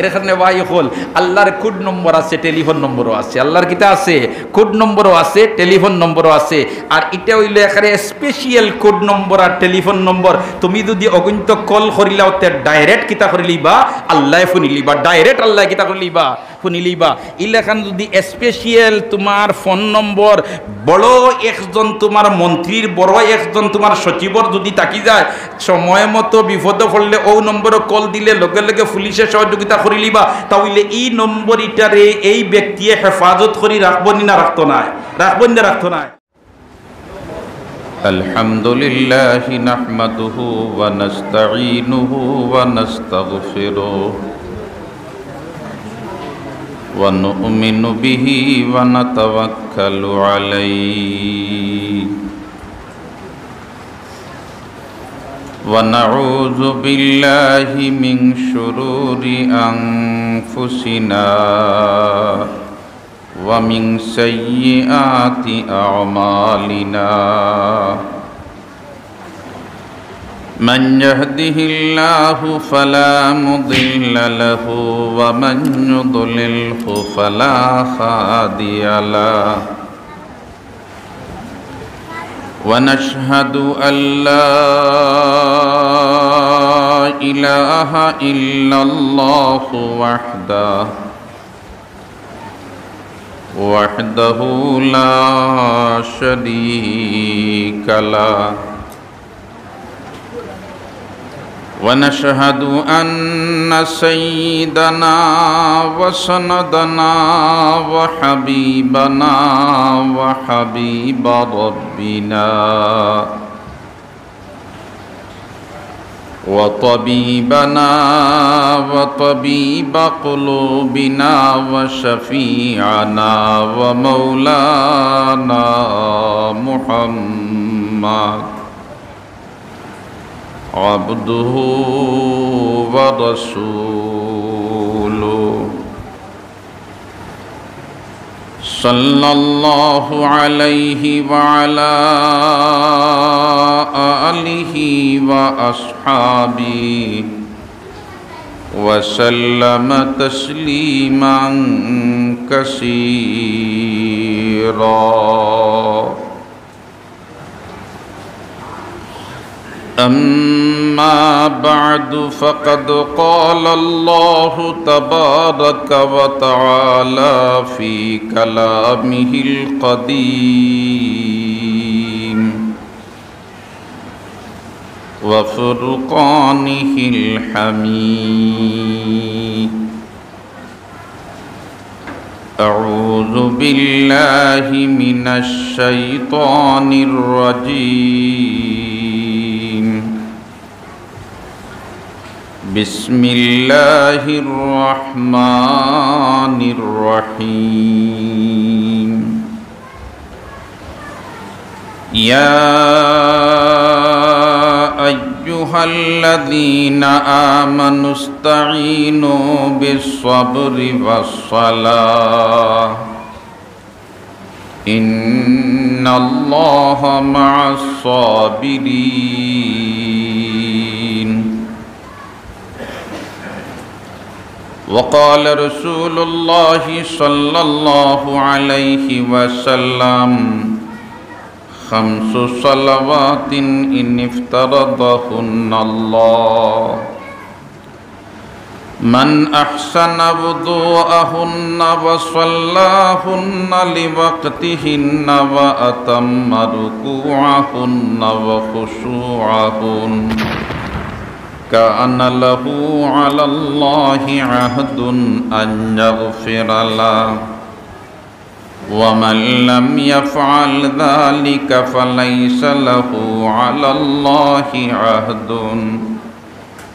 এখানে ভাই হল আল্লাহর কোড নম্বর আছে, টেলিফোন নম্বরও আছে। আল্লাহর কিতা আছে? কোড নম্বরও আছে, টেলিফোন নম্বরও আছে। আর এটা হইল এখানে স্পেশাল কোড নম্বর আর টেলিফোন নম্বর। তুমি যদি অগণিত কল করিলাও তে ডাইরেক্ট কিতা করিলিবা আল্লাহ শুনিলিবা, ডাইরেক্ট আল্লাহ কিতা করিলিবা শুনিলিবা। ইলেখান যদি স্পেশাল তোমার ফোন নম্বর বড় একজন তোমার মন্ত্রীর, বড় একজন তোমার সচিবর যদি থাকি যায়, সময় মতো বিপদ পড়লে ও নম্বরে কল দিলে লগে লগে পুলিশের সহযোগিতা করিলিবা, তাহলে এই নম্বর ইটারে এই ব্যক্তি হেফাজত করি রাখবো না রাখতো না, রাখবো না রাখতো না। আলহামদুলিল্লাহি নাহমাদুহু ওয়া নাস্তাঈনুহু ওয়া নাস্তাগফিরুহু ওয়া নু'মিনু বিহি ওয়া নাতাওয়াক্কালু আলাইহি ওয়া নাউযু বিল্লাহি মিন শুরুরি আনফুসিনা ওয়া মিন সাইয়্যাতি আ'মালিনা। من يهده الله فلا مضل له ومن يضلله فلا هادي له ونشهد أن لا إله إلا الله وحده لا شريك له ونشهد أن سيدنا وسندنا وحبيبنا وحبيب ربنا وطبيبنا وطبيب قلوبنا وشفيعنا ومولانا محمد عبده ورسوله صلى الله عليه وعلى آله وأصحابه وسلم تسليما كثيرا. أما بعد فقد قال الله تبارك وتعالى في كلامه القديم وفرقانه الحميد. أعوذ بالله من الشيطان الرجيم. بسم الله الرحمن الرحيم. يا أيها الذين آمنوا استعينوا بالصبر والصلاة إن الله مع الصابرين. وقال رسول الله صلى الله عليه وسلم: 5 صلوات إن افترضهن الله من أحسن وضوءهن وصلاهن لوقتهن وأتم ركوعهن وخشوعهن كان له على الله عهد أن يغفر له ومن لم يفعل ذلك فليس له على الله عهد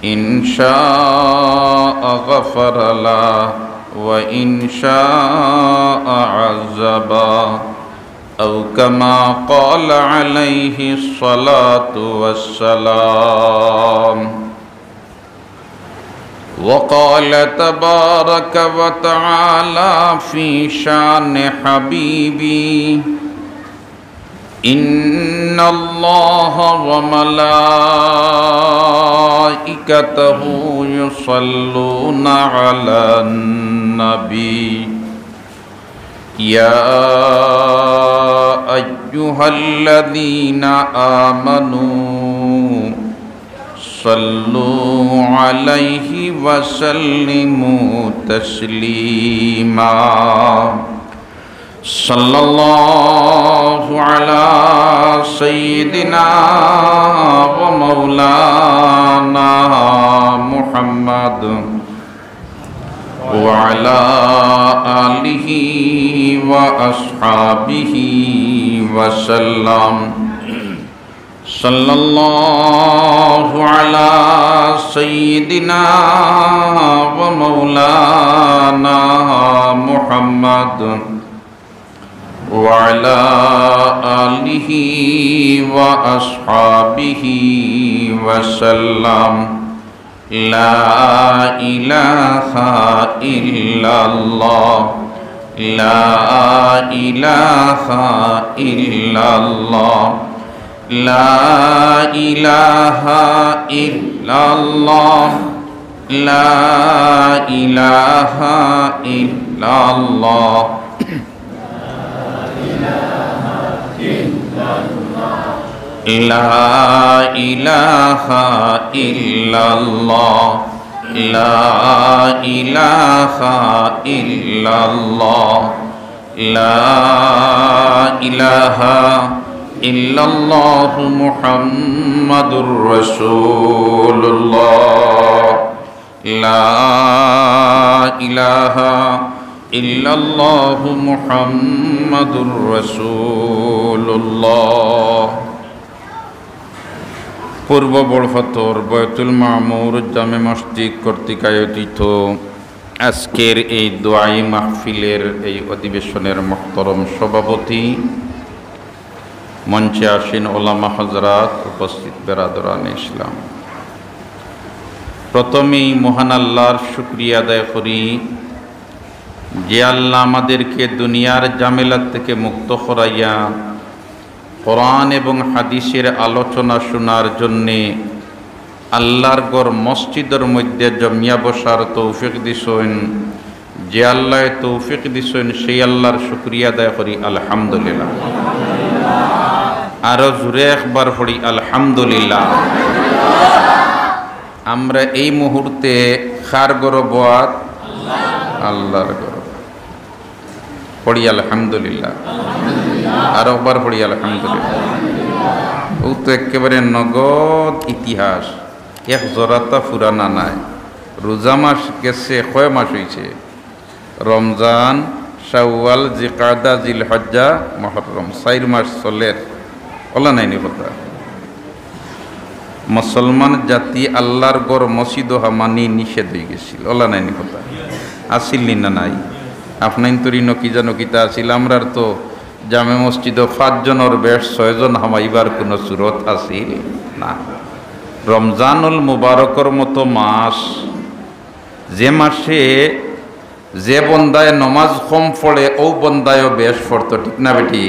إن شاء غفر له وإن شاء عذبه أو كما قال عليه الصلاة والسلام. وقال تبارك وتعالى في شان حبيبي: إن الله وملائكته يصلون على النبي يا أيها الذين آمنوا صلوا عليه وسلموا تسليما صلى الله على سيدنا ومولانا محمد وعلى آله وأصحابه وسلم صلى الله على سيدنا ومولانا محمد وعلى آله وأصحابه وسلم لا إله إلا الله لا إله إلا الله لا إله إلا الله لا إله إلا الله لا إله إلا الله لا إله إلا الله لا إله إلا الله محمد رسول الله لا إله إلا الله محمد رسول الله পূর্ব বড়ফতর বয়তুল মামুর জামে মসজিদ কর্তৃক আয়োজিত আজকের এই দোয়াই মাহফিলের এই অধিবেশনের মুহতারম সভাপতি, মঞ্চে আসীন ওলামা হযরত, উপস্থিত বেরাদরান ইসলাম, প্রথমেই মহান আল্লাহর শুকরিয়া আদায় করি যে আল্লাহ আমাদেরকে দুনিয়ার ঝামেলা থেকে মুক্ত করাইয়া কোরআন এবং হাদিসের আলোচনা শোনার জন্যে আল্লাহর ঘর মসজিদের মধ্যে জমিয়া বসার তৌফিক দিছেন। যে আল্লাহ তৌফিক দিছেন সেই আল্লাহর শুকরিয়া আদায় করি আলহামদুলিল্লাহ। আরো জোরে একবার পড়ি আলহামদুলিল্লাহ। আমরা এই মুহূর্তে কার ঘর বাত? আল্লাহর ঘর। পড়ি আলহামদুলিল্লাহ। আর একবার পড়ি আলহামদুলিল্লাহ। ও তো একেবারে নগদ ইতিহাস, এক জোড়াতা ফুরানা নাই। রোজা মাস গেছে, কয় মাস হয়েছে? রমজান, শাওয়াল, জিকাদা, জিলহজ্জা, মুহররম, 4 মাস চলের। ওলা নাইনি কথা। মুসলমান জাতি আল্লাহর ঘর মসজিদ হামানি নিষেধ হয়ে গেছিল। ওলা নাইনি কথা। আসিল না নাই? আপনার তরি নকিজা নকিতা আসিল। আমরার তো জামে মসজিদ 5 জনের বেশ 6 জন হামাইবার কোনো সুরত আসিল না। রমজানুল মুবারকর মতো মাস, যে মাসে যে বন্দায় নমাজ কম পড়ে ও বন্দায়ও বেশ পড়তো, ঠিক না বেটি?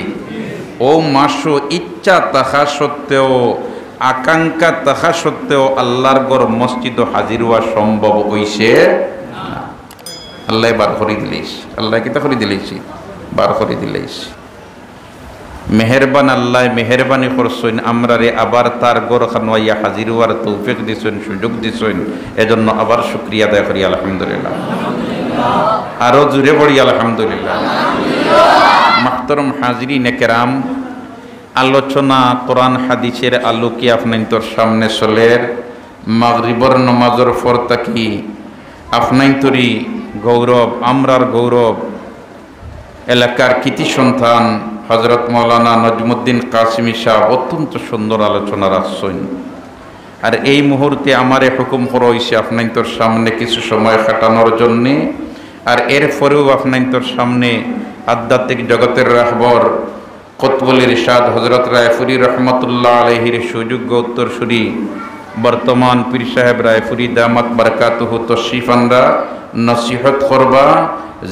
ও মাসও ইচ্ছা তাহা সত্ত্বেও, আকাঙ্ক্ষা তাহা সত্ত্বেও আল্লাহর ঘর মসজিদ হাজির হওয়া সম্ভব হইছে না। আল্লাহ বার করে দিলেইস, আল্লাহ কিতা করে দিলেইছি, বার করে দিলেইছি। মেহেরবান আল্লাহ মেহেরবানি করছেন, আমরা রে আবার তার ঘর খানোয়াইয়া হাজির হওয়ার তৌফিক দিছেন, সুযোগ দিছেন। এজন্য আবার শুকরিয়া আদায় করি আলহামদুলিল্লাহ। আরো জুড়ে পড়ি আলহামদুলিল্লাহ। মাহতারম হাজিরিন কেরাম, আলোচনা কোরআন হাদিসের আলোকে আপনার সামনে চলের। মাগরিবর নমাজের পর তাকি আপনাইতরি গৌরব, আমরার গৌরব, এলাকার কৃতি সন্তান হযরত মাওলানা নজমুদ্দিন কাসিমি সাহেব অত্যন্ত সুন্দর আলোচনা রাখছেন। আর এই মুহূর্তে আমারে হুকুম করা হয়েছে আপনার সামনে কিছু সময় কাটানোর জন্যে। আর এরপরেও আপনার সামনে আধ্যাত্মিক জগতের রাহবর কুতবুল ইরশাদ হযরত রায়পুরি রহমতুল্লাহ আলাইহির সুযোগ্য উত্তরসূরি বর্তমান পীর সাহেব রায়পুরি দামাত বারাকাতুহু তশরিফ আনরা, নসিহত করবা,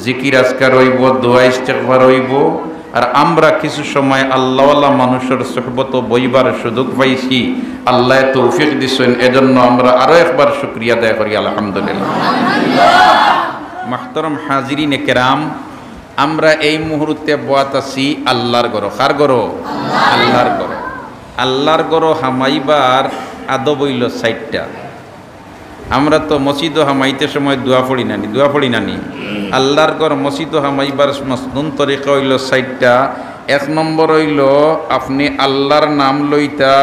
জিকির আজকার হইব, দোয়া ইস্তেগফার হইব। আর আমরা কিছু সময় আল্লাহওয়ালা মানুষের সোহবত বইবার সুযোগ পাইছি, আল্লাহ তৌফিক দিছেন, এজন্য আমরা আরো একবার শুকরিয়া আদায় করি আলহামদুলিল্লাহ। মাহতারাম হাজিরিনে কেরাম, আমরা এই মুহূর্তে বয়াত আছি আল্লাহর ঘর। কার ঘর? আল্লাহর ঘর। আল্লাহর ঘর হামাইবার আদব হইল 4টা। আমরা তো মসজিদ হামাইতে সময় দোয়া পড়ি নানি। আল্লাহর ঘর মসজিদ হামাইবার মাসনুন তরিকা হইল 4টা। 1 নম্বর হইল আপনি আল্লাহর নাম লইতা,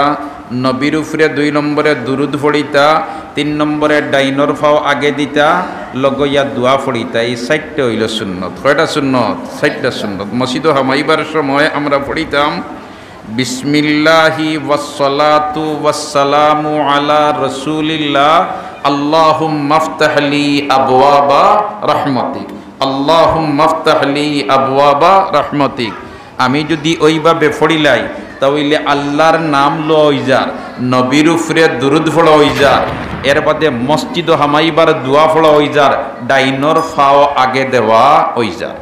নবীর উপরে 2 নম্বরে দুরুদ পড়িতা, 3 নম্বরে ডাইনর ফাও আগে দিতা, লগইয়া দোয়া পড়িতা। এই 4টা হইল সুন্নত। কয়টা সুন্নত? 4টা সুন্নত। মসজিদ হামাইবার সময় আমরা পড়িতাম বিসমিল্লাহি ওয়াসসালাতু ওয়াসসালামু আলা রাসূলিল্লাহ আল্লাহুম্মা আফতাহলি আবওয়াবা রাহমাতিক, আল্লাহুম্মা আফতাহলি আবওয়াবা রাহমাতিক। আমি যদি ওইভাবে পড়িলাই তাহলে আল্লাহর নাম লই যার, নবীর উপরে দুরুদ পড়া হই যার, এর বাদে মসজিদ হামাইবার দোয়া পড়া হই যার, ডাইনর ফাও আগে দেওয়া হই যার।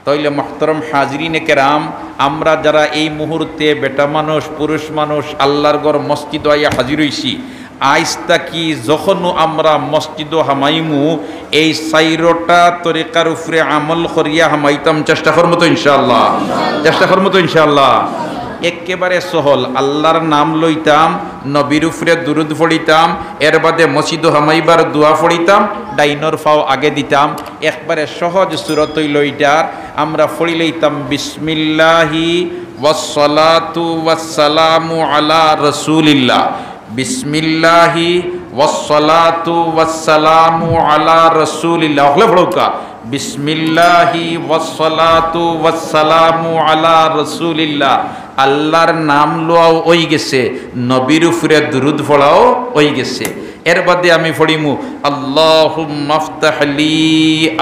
তাইলে মুহতারাম হাজিরিনে কেরাম, আমরা যারা এই মুহূর্তে বেটা মানুষ পুরুষ মানুষ আল্লাহর ঘর মসজিদ আইয়া হাজির হইছি, আইস্তা কি যখনও আমরা মসজিদ হামাইমু এই 4টা তরিকার উপরে আমল করিয়া হামাইতাম। চেষ্টা করবো তো ইনশাআল্লাহ? চেষ্টা করবো তো ইনশাআল্লাহ? একেবারে সহল। আল্লাহর নাম লইতাম, নবীর উপরে দুরুদ পড়িতাম, এর বাদে মসজিদ হামাইবার দোয়া পড়িতাম, ডাইনর ফাও আগে দিতাম। একবারে সহজ সূরত লইটার আমরা পড়ি লইতাম বিসমিল্লাহি ওয়াসসালাতু ওয়াসসালামু আলা রাসূলিল্লাহ, বিসমিল্লাহি ওয়াসসালাতু ওয়াসসালামু আলা রাসূলিল্লাহ। হলে পড়ুকা বিসমিল্লাহি ওয়াসসালাতু ওয়াসসালামু আলা রাসূলিল্লাহ। আল্লাহর নাম লওয়াও ওই গেছে, নবীর উপরে দুরুদ পড়াও ওই গেছে। এর বাদে আমি পড়িমু আল্লাহুম্মা আফতাহলি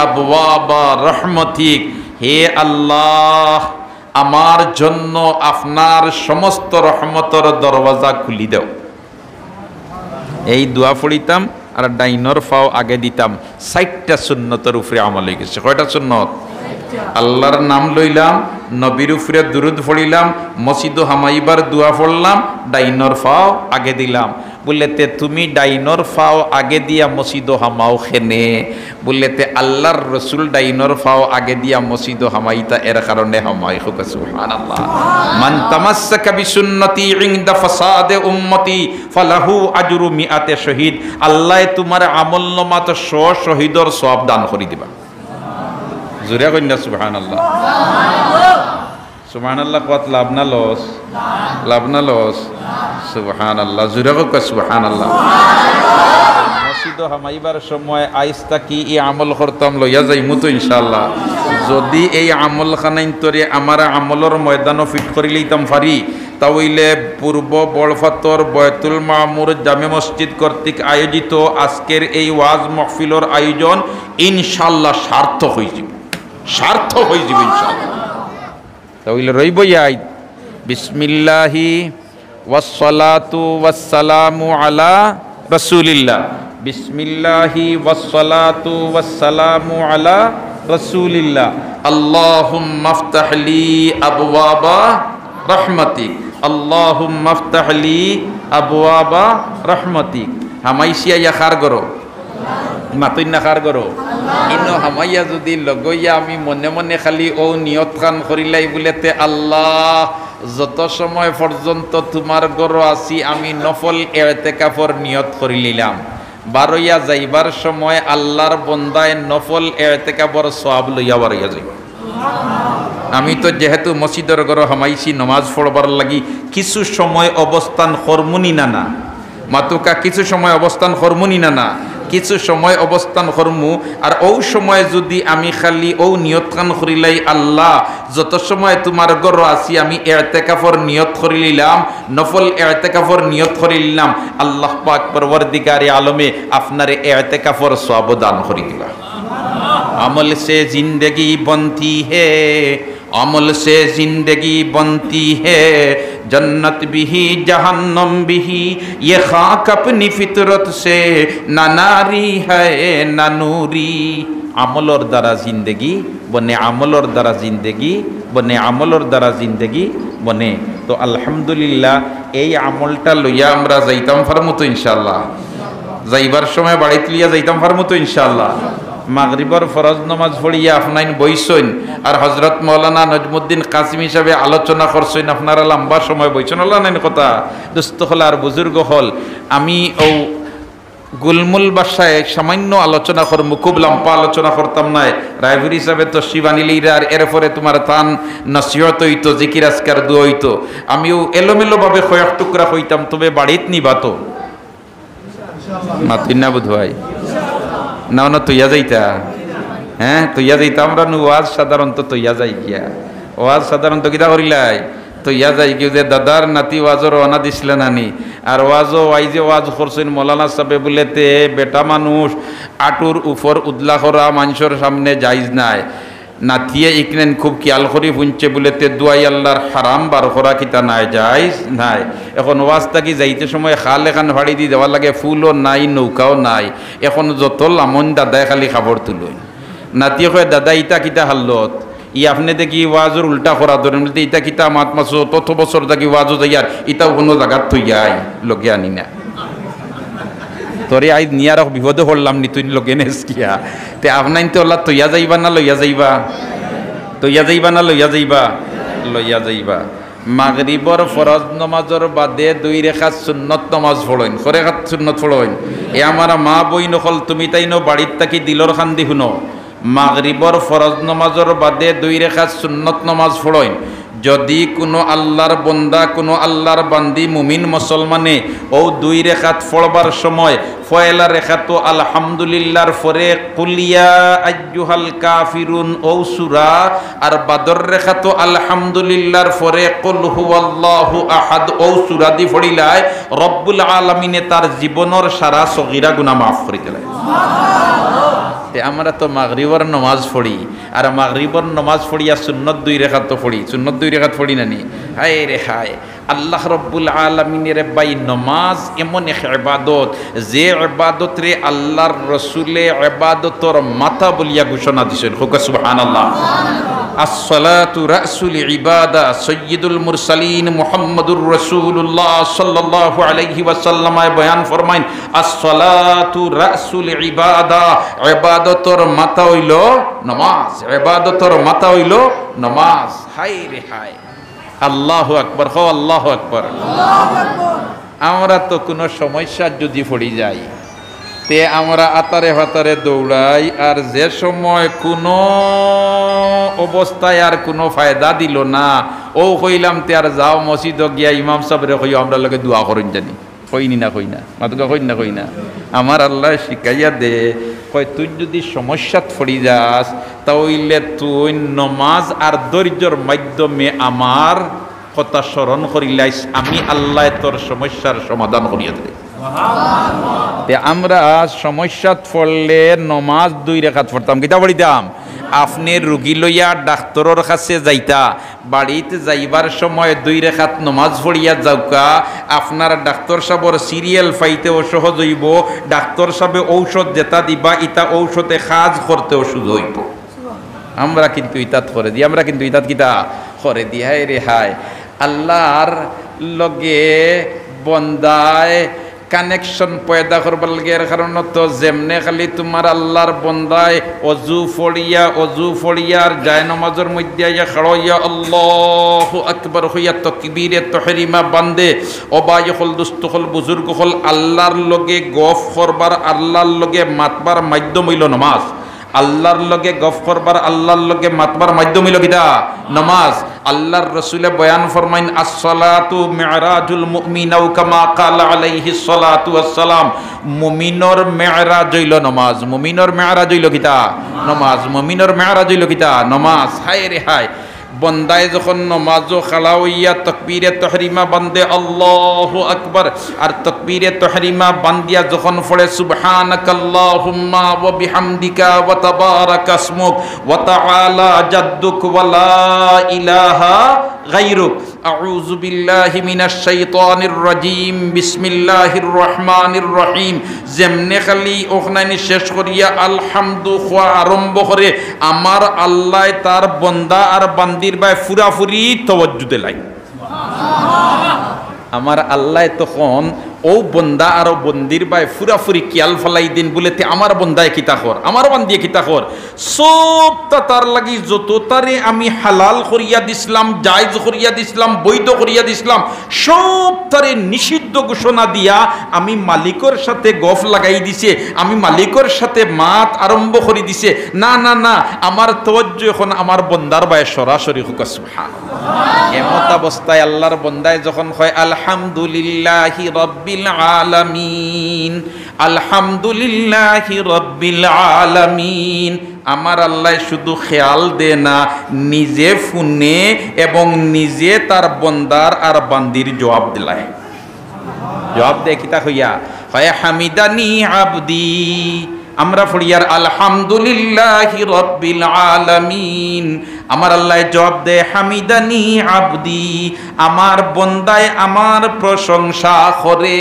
আবওয়াবা রাহমাতিক, হে আল্লাহ আমার জন্য আপনার সমস্ত রহমতের দরওয়াজা খুলি দাও। এই দোয়া পড়িতাম আর ডাইনর ফাও আগে দিতাম। 4টা সুন্নতের উপরে আমল হয়ে গেছে। কয়টা সুন্নত? আল্লাহর নাম লইলাম, নবীর উপরে দুরুদ পড়িলাম, মসজিদ হামাইবার দোয়া পড়লাম, ডাইনর ফাও আগে দিলাম। বললেতে তুমি ডাইনর ফাও আগে দিয়া মসজিদ হামাও খেনে? বললেতে আল্লাহর রসুল ডাইনর ফাও আগে দিয়া মসজিদ হামাইতা, এর কারণে হামাই। সুবহানাল্লাহ। মান তামাসসাকা বিসুন্নতি ইনদা ফাসাদে উম্মতি ফালাহু আজরু মিআতে শহীদ। আল্লাহ তোমার আমলনামা তো 100 শহীদর সওয়াব দান করে দিবা। জোরে কইনা সুবহানাল্লাহ। সুবহানাল্লাহ। কত লাভ না লস? লাভ না লস? সুবহানাল্লাহ। জোরে কই সুবহানাল্লাহ। মসজিদ হামাইবার সময় আইস্তা কি এই আমল করতাম লইয়া যাইমু তো ইনশাআল্লাহ। যদি এই আমল খানাইন তরে আমার আমলর ময়দানও ফিট করি লইতাম পারি, তাহলে পূর্ব বড়ফাতর বয়তুল মামুর জামে মসজিদ কর্তৃক আয়োজিত আজকের এই ওয়াজ মাহফিলর আয়োজন ইনশাআল্লাহ সার্থক হয়ে যাবে। সার্থক হয়ে যাবে ইনশাআল্লাহ। তাহলে রইবই আই বিসমিল্লাহি ওয়াসসালাতু ওয়াসসালামু আলা রাসূলিল্লাহ, বিসমিল্লাহি ওয়াসসালাতু ওয়াসসালামু আলা রাসূলিল্লাহ। আল্লাহুম্মা আফতাহলি আবওয়াবা রাহমাতিক, আল্লাহুম্মা আফতাহলি আবওয়াবা রাহমাতিক। হামাইছিয়া ইয়া খার করো, মাতইনা খার করো। ইনো হামাইয়া যদি লগইয়া আমি মনে মনে খালি ও নিয়ত খান করিলাই বলেতে আল্লাহ যত সময় পর্যন্ত তোমার ঘর আছি আমি নফল ইতিকাফর নিয়ত করি নিলাম। বারইয়া যাইবার সময় আল্লাহর বন্দায় নফল ইতিকাফর সওয়াব লইয়া বারইয়া যাইব। আমি তো যেহেতু মসজিদের ঘর হামাইছি নমাজ পড়বার লাগি, কিছু সময় অবস্থান করমুনি না না মাতুকা, কিছু সময় অবস্থান করমুনি না না, কিছু সময় অবস্থান করমু। আর ও সময় যদি আমি খালি ও নিয়ত খান করিলাই আল্লাহ যত সময় তোমার ঘর আছি আমি ইতিকাফর নিয়ত করি নিলাম, নফল ইতিকাফর নিয়ত করি নিলাম, আল্লাহ পাক পরওয়ারদিগারে আলমে আপনার ইতিকাফর সওয়াব দান করি দিবা। अमल से जिंदगी बनती है, अमल से जिंदगी बनती है, जन्नत भी ही जहन्नम भी ही, ये खाक अपनी फितरत से ना नारी है ना नूरी। আমলর দ্বারা জিন্দগি বনে, আমলর দ্বারা জিন্দগি বনে, আমলের দ্বারা জিন্দগি বনে। তো আলহামদুলিল্লাহ এই আমলটা লইয়া আমরা যাইতাম পারমু তো ইনশাআল্লাহ? যাইবার সময় বাড়িতে লিয়া যাইতাম পারমু তো ইনশাআল্লাহ? মাগরিবর ফরজ নামাজ পড়িয়া আপনাইন বইসইন আর হজরত মৌলানা নজমুদ্দিন কাসিম হিসাবে আলোচনা করছেন, আপনারা লম্বা সময় বইছেন, আল্লাহ নাইন কথা দুস্থ হল আর বুজুর্গ হল। আমি ও গুলমুল বাসায় সামান্য আলোচনা করবো, খুব লম্বা আলোচনা করতাম না। রাইভুর হিসাবে তো শিবানিলিরা আর এরপরে তোমার তান নসিহত হইতো, জিকির আজকার দোয়া হইতো। আমিও এলোমেলো ভাবে কয়েক টুকরা হইতাম, তবে বাড়িত নিবা তো মাতুই না বুধ ভাই? না না তৈয়া যাইতা? হ্যাঁ তৈয়া যাইতা। আমরা ওয়াজ সাধারণত তৈয়া যাই গিয়া, ওয়াজ সাধারণত কিতা করিলাই তৈয়া যাই গিয়ে যে দাদার নাতি ওয়াজর অনা দিছিল নানি, আর ওয়াজও ওয়াইজে ওয়াজ করছেন মৌলানা সাহেব বলেতে বেটা মানুষ আটুর উপর উদলা করা মানুষের সামনে যাইজ নাই। নাতিয়ে ইকনেন খুব খেয়াল করি শুনছে বলেতে দুয়াই আল্লাহর হারাম বার করা কিতা নাই, যাইজ নাই। এখন ওয়াজ থাকি যাইতে সময় খাল এখান ভাড়ি দিয়ে দেওয়ার লাগে, ফুলও নাই নৌকাও নাই। এখন যত লামন দাদাই খালি খাবার তুলই। নাতিয়ে কয় দাদা ইটা কিতা হাল্লত, ই আপনি দেখি ওয়াজের উল্টা করা ধরেন বলতে ইটা কিতা মাত মাস তত বছর থাকি ওয়াজও যাইয়ার ইটাও কোনো জায়গার থই যাই লগে আনি না। তোরে আই নিয়ার বিপদে পড়লাম নি, তুই লগে নেস কিয়া তে আপনাইন তো আল্লাহ তৈয়া যাইবা না লইয়া যাইবা? তৈয়া যাইবা না লইয়া যাইবা? লইয়া যাইবা। মাগরিবর ফরজ নমাজর বাদে 2 রেখাত সুন্নত নমাজ পড়ইন, 4 রেখাত সুন্নত পড়ইন। এ আমার মা বই নকল তুমি তাইনো বাড়ির তাকি দিলর খান্দি শুনো। মাগরিবর ফরজ নমাজর বাদে 2 রেখাত সুন্নত নমাজ পড়ইন। যদি কোনো আল্লাহর বন্দা, কোনো আল্লাহর বান্দি মুমিন মুসলমানে ও 2 রেখাত পড়বার সময় পয়লা রেখাত আলহামদুলিল্লাহর পরে কুলিয়া আইয়ুহাল কাফিরুন ও সূরা, আর বাদর রেখাত আলহামদুলিল্লাহর পরে কুল হুয়াল্লাহু আহাদ ও সূরা দি পড়িলাই রব্বুল আলামিনে তার জীবনের সারা সগীরা গুনাহ মাফ করে দেয়। আমরা তো মাগরিবর নমাজ পড়ি, আর মাগরিবর নমাজ পড়িয়া সুন্নত 2 রেখাত তো পড়ি, সুন্নত 2 রেখাত পড়ি না নি? হায় রে হায়, আল্লাহ রব্বুল আলামিনের বাই নমাজ এমন এক ইবাদত, যে ইবাদত রে আল্লাহর রসুলে ইবাদতর মাথা বলিয়া ঘোষণা দিছেন। সুবহানাল্লাহ। আসসালাতু রাসুল ইবাদা সৈয়দুল মুরসালিন মুহাম্মদুর রাসূলুল্লাহ সাল্লাল্লাহু আলাইহি ওয়াসাল্লাম বয়ান ফরমাইন আসসালাতু রাসুল ইবাদা, ইবাদতর মাথা হইল নামাজ, ইবাদতর মাথা হইল নামাজ। হায় রে হায়, আল্লাহু আকবার, হো আল্লাহু আকবার। আমরা তো কোনো সমস্যা যদি পড়ি যাই তে আমরা আতারে ফাতারে দৌড়াই, আর যে সময় কোনো অবস্থায় আর কোনো ফায়দা দিল না ও কইলাম তে আর যাও মসজিদ গিয়া ইমাম সাহেবরে কই আমরা লগে দোয়া করেন জানি, কইনি না কই না মাতুকা কই না কই না। আমার আল্লাহ শিখাইয়া দে কয় তুই যদি সমস্যাত পড়ি যাস তাহলে তুই নমাজ আর ধৈর্যর মাধ্যমে আমার কথা স্মরণ করিলাইস, আমি আল্লাহ তোর সমস্যার সমাধান করিয়া দেব। আমরা সমস্যাত পড়লে নমাজ 2 রেখাত পড়তাম, কিতা পড়িতাম? আপনি রুগী লইয়া ডাক্তরের কাছে যাইতা, বাড়িতে যাইবার সময় 2 রেখাত নমাজ পড়িয়া যাওকা, আপনার ডাক্তার সাহেবর সিরিয়াল পাইতেও সহজ হইব, ডাক্তার সাহেব ঔষধ যেটা দিবা ইটা ঔষধে কাজ করতেও সুযোগ হইব। আমরা কিন্তু ইতাত করে দিই, আমরা কিন্তু ইতাত কিতা করে দিই। হায় রে হায়, আল্লাহর লগে বন্দায় কানেকশন পয়দা করবার লাগে। এর কারণ তো যেমনে খালি তোমার আল্লাহর বন্দায় অজু ফড়িয়ার যায় নমাজের মধ্যে ইয়া খাড়ইয়া আল্লাহু আকবার হইয়া তাকবীরে তাহরিমা বান্দে অবায় হল দুস্থ হল বুজুর্গ হল আল্লাহর লগে গফ করবার, আল্লাহর লগে মাতবার মাধ্যম হইল নামাজ। আল্লাহর লগে গফ করবার, আল্লাহর লগে মাতবার মাধ্যম হইল কিতা? নামাজ। আল্লাহর রাসূলে বয়ান ফরমাইন আসসালাতু মি'রাজুল মুমিন আও কামা ক্বালা আলাইহিস সালাতু ওয়াসসালাম, মুমিনর মি'রাজ হইল নামাজ। মুমিনর মি'রাজ হইল কিতা? নামাজ। মুমিনর মি'রাজ হইল কিতা? নামাজ। হায় রে হায়, বন্দায় যখন নমাজও খালা হইয়া তাকবীরে তাহরিমা বান্দে আল্লাহু আকবার, আর তাকবীরে তাহরিমা বান্দিয়া যখন পড়ে সুবহানাকাল্লাহুম্মা ওয়া বিহামদিকা ওয়া তাবারাকা ইসমুক ওয়া তাআলা জাদ্দুক ওয়া লা ইলাহা গায়রুক, আউযু বিল্লাহি মিনাশ শাইতানির রাজীম বিসমিল্লাহির রহমানির রহিম যেমনে খালি ওখানে শেষ করিয়া আলহামদু খোয়া আরম্ভ করে আমার আল্লাহ তার বন্দা আর বান্দির বাই ফুরাফুরি তওয়াজ্জু দেলাই আমার আল্লাহ তখন ও বন্দা আর বন্দির বাই ফুরাফুরি কিয়াল ফলাই দিন বলেতে আমার বন্দায় কিতা কর আমার বান্দিয়ে কিতা কর সবটা তার লাগি যত তারে আমি হালাল করিয়া দিছিলাম জায়েজ করিয়া দিছিলাম বৈধ করিয়া দিছিলাম সব তারে নিষিদ্ধ ঘোষণা দিয়া আমি মালিকের সাথে গফ লাগাই দিছে আমি মালিকের সাথে মাত আরম্ভ করে দিছে না না না আমার তওয়াজ্জু এখন আমার বন্দার বাই সরাসরি হুক সুবহানাল্লাহ এমত অবস্থায় আল্লাহর বন্দায় যখন হয় আলহামদুলিল্লাহি রাব্বিল আলামিন আলহামদুলিল্লাহি রাব্বিল আলামিন আমার আল্লাহ শুধু খেয়াল দে না নিজে শুনে এবং নিজে তার বন্দার আর বান্দির জবাব দিলায় জবাব দে কিতা হইয়া হয় হামিদানি আবদি আমরা ফড়িয়ার আলহামদুলিল্লাহি রাব্বিল আলামিন আমার আল্লাহ জবাব দে হামিদানি আবদি আমার বন্দায় আমার প্রশংসা করে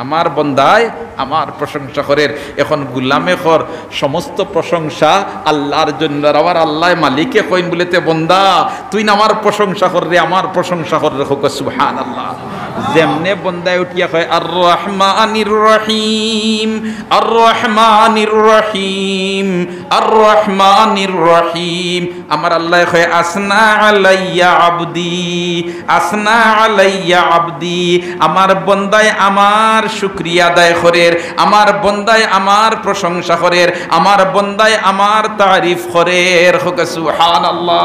আমার বন্দায় আমার প্রশংসা করের এখন গুলামে কর সমস্ত প্রশংসা আল্লাহর জন্য আমার আল্লাহ মালিকে কইন বলেতে বন্দা তুই না আমার প্রশংসা কর রে আমার প্রশংসা কর রে হোক সুবহানাল্লাহ যেমনে বন্দায় উঠিয়া কয় আর রহমানির রহিম আর রহমানির রহিম আর রহমানির রহিম আমার আল্লাহ কয় আসনা আলাইয়া আবদি আসনা আলাইয়া আবদি আমার বন্দায় আমার শুকরিয়া আদায় করের আমার বন্দায় আমার প্রশংসা করের আমার বন্দায় আমার তারিফ করের হোক সুবহানাল্লাহ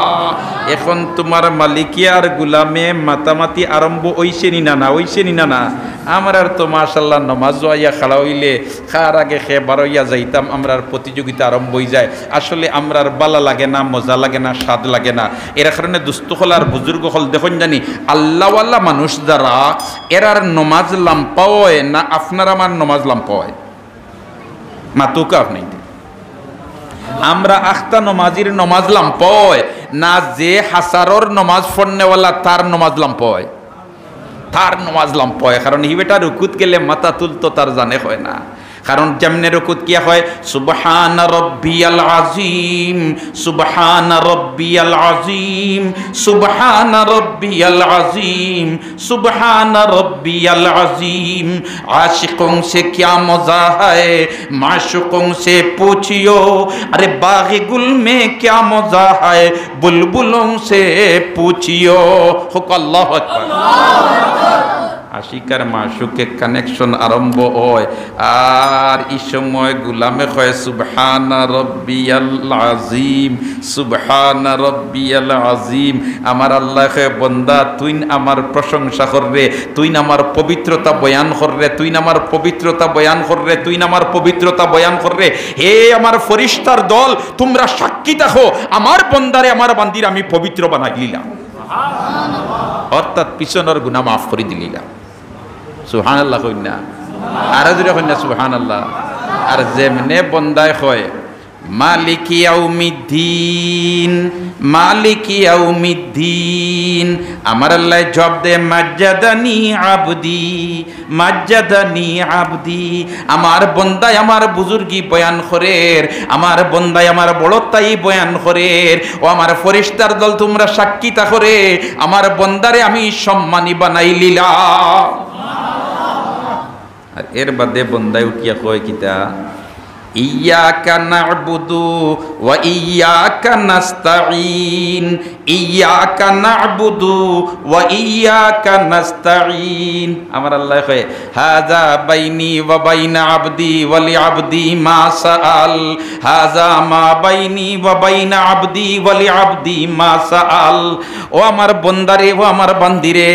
এখন তোমার মালিকিয়ার গুলামে মাতামাতি আরম্ভ হইছে নি না না হইছে নি না না আমার আর তো মাশাআল্লাহ নামাজ আইয়া খাড়া হইলে খার আগে খে বারইয়া যাইতাম আমরার প্রতিযোগিতা আরম্ভ হই যায় আসলে আমরার বালা লাগে না মজা লাগে না স্বাদ লাগে না এর কারণে দুস্থ হল আর বুজুর্গ হল দেখুন জানি আল্লাহওয়ালা মানুষ যারা এরার নমাজ লাম্পাওয় না আপনার আমার নমাজ লাম্পাওয় মাতুকা আপনি আমরা আখতা নমাজির নমাজ লাম্পাওয় না যে হাসারর নমাজ পড়নেওয়ালা তার নমাজ লাম্পাওয় তার নমাজ লাম্পাওয় কারণ হি বেটা রুকুত গেলে মাথা তুলতো তার জানে হয় না কারণ যেমনে রকুত কিয়া হয় সুবহান রাব্বিয়াল আযীম সুবহান রাব্বিয়াল আযীম সুবহান রাব্বিয়াল আযীম সুবহান রাব্বিয়াল আযীম आशिकों से क्या मजा है माशूकों से पूछियो अरे बाग़ गुल में क्या मजा है बुलबुलों से पूछियो हुक अल्लाहु अकबर আশিকার মাশুকে কানেকশন আরম্ভ হয় আর এই সময় গুলামে কয় সুবহানা রাব্বিয়াল আযীম সুবহানা রাব্বিয়াল আযীম আমার আল্লাহ কয় বান্দা তুই আমার প্রশংসা কররে তুই আমার পবিত্রতা বয়ান কররে তুই আমার পবিত্রতা বয়ান কররে তুই আমার পবিত্রতা বয়ান কররে হে আমার ফেরেশতার দল তোমরা সাক্ষী থাকো আমার বান্দারে আমার বান্দির আমি পবিত্র বানাই দিলাম সুবহানাল্লাহ অর্থাৎ পিছনের গুনাহ মাফ করে দিলাম সুবহানাল্লাহ কইনা আর জোরে কইনা সুবহানাল্লাহ আর যেমনে বন্দায় কয় মালিকি ইয়াউমিদ্দিন মালিকি ইয়াউমিদ্দিন আমার আল্লাহ জবাব দে মাজ্জাদানি আবদি মাজ্জাদানি আবদি আমার বন্দায় আমার বুজুর্গি বয়ান করের আমার বন্দায় আমার বড়তাই বয়ান করের ও আমার ফেরেশতার দল তোমরা সাক্ষী তা করে আমার বন্দারে আমি সম্মানী বানাই লিলাম আর এর বাদে বন্দায় উঠিয়া কয় কিতা ইয়াকা না'বুদু ওয়া ইয়াকা নাস্তাঈন ইয়াকা না'বুদু ওয়া ইয়াকা নাস্তাঈন আমার আল্লাহ কয় হাযা বাইনি ওয়া বাইনা আবদি ওয়া লি আবদি মা সাআল হাযা মা বাইনি ওয়া বাইনা আবদি ওয়া লি আবদি মা সাআল ও আমার বন্দারে ও আমার বান্দিরে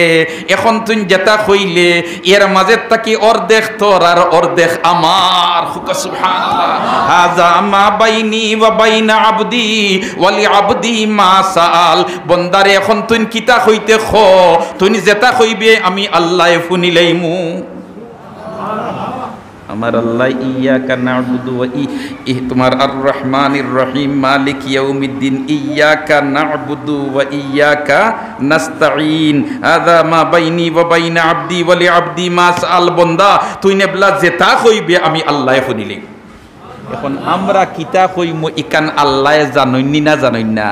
এখন তুই যেটা কইলে এর মাঝে তাকি অর্ধেক তোর আর অর্ধেক আমার সুবহানাল্লাহ হাযা মা বাইনি ওয়া বাইনা আবদি ওয়া লি আবদি মা সাআল বন্দারে এখন তুই কিতা কইতে খ তুই যেটা কইবে আমি আল্লাহ শুনিলাইমু আমার আল্লাহ ইয়াকা না'বুদু ওয়া তোমার আর রহমানির রহিম মালিক ইয়াউমিদ্দিন ইয়াকা না'বুদু ওয়া ইয়াকা নাস্তাঈন হাযা মা বাইনি ওয়া বাইনা আবদি ওয়া লি আবদি মা সাআল। বান্দা তুই নেবলা যেটা কইবে আমি আল্লাহ শুনিলি। এখন আমরা কিতা কইমু ইকান আল্লাহ জানইনি না জানইন না,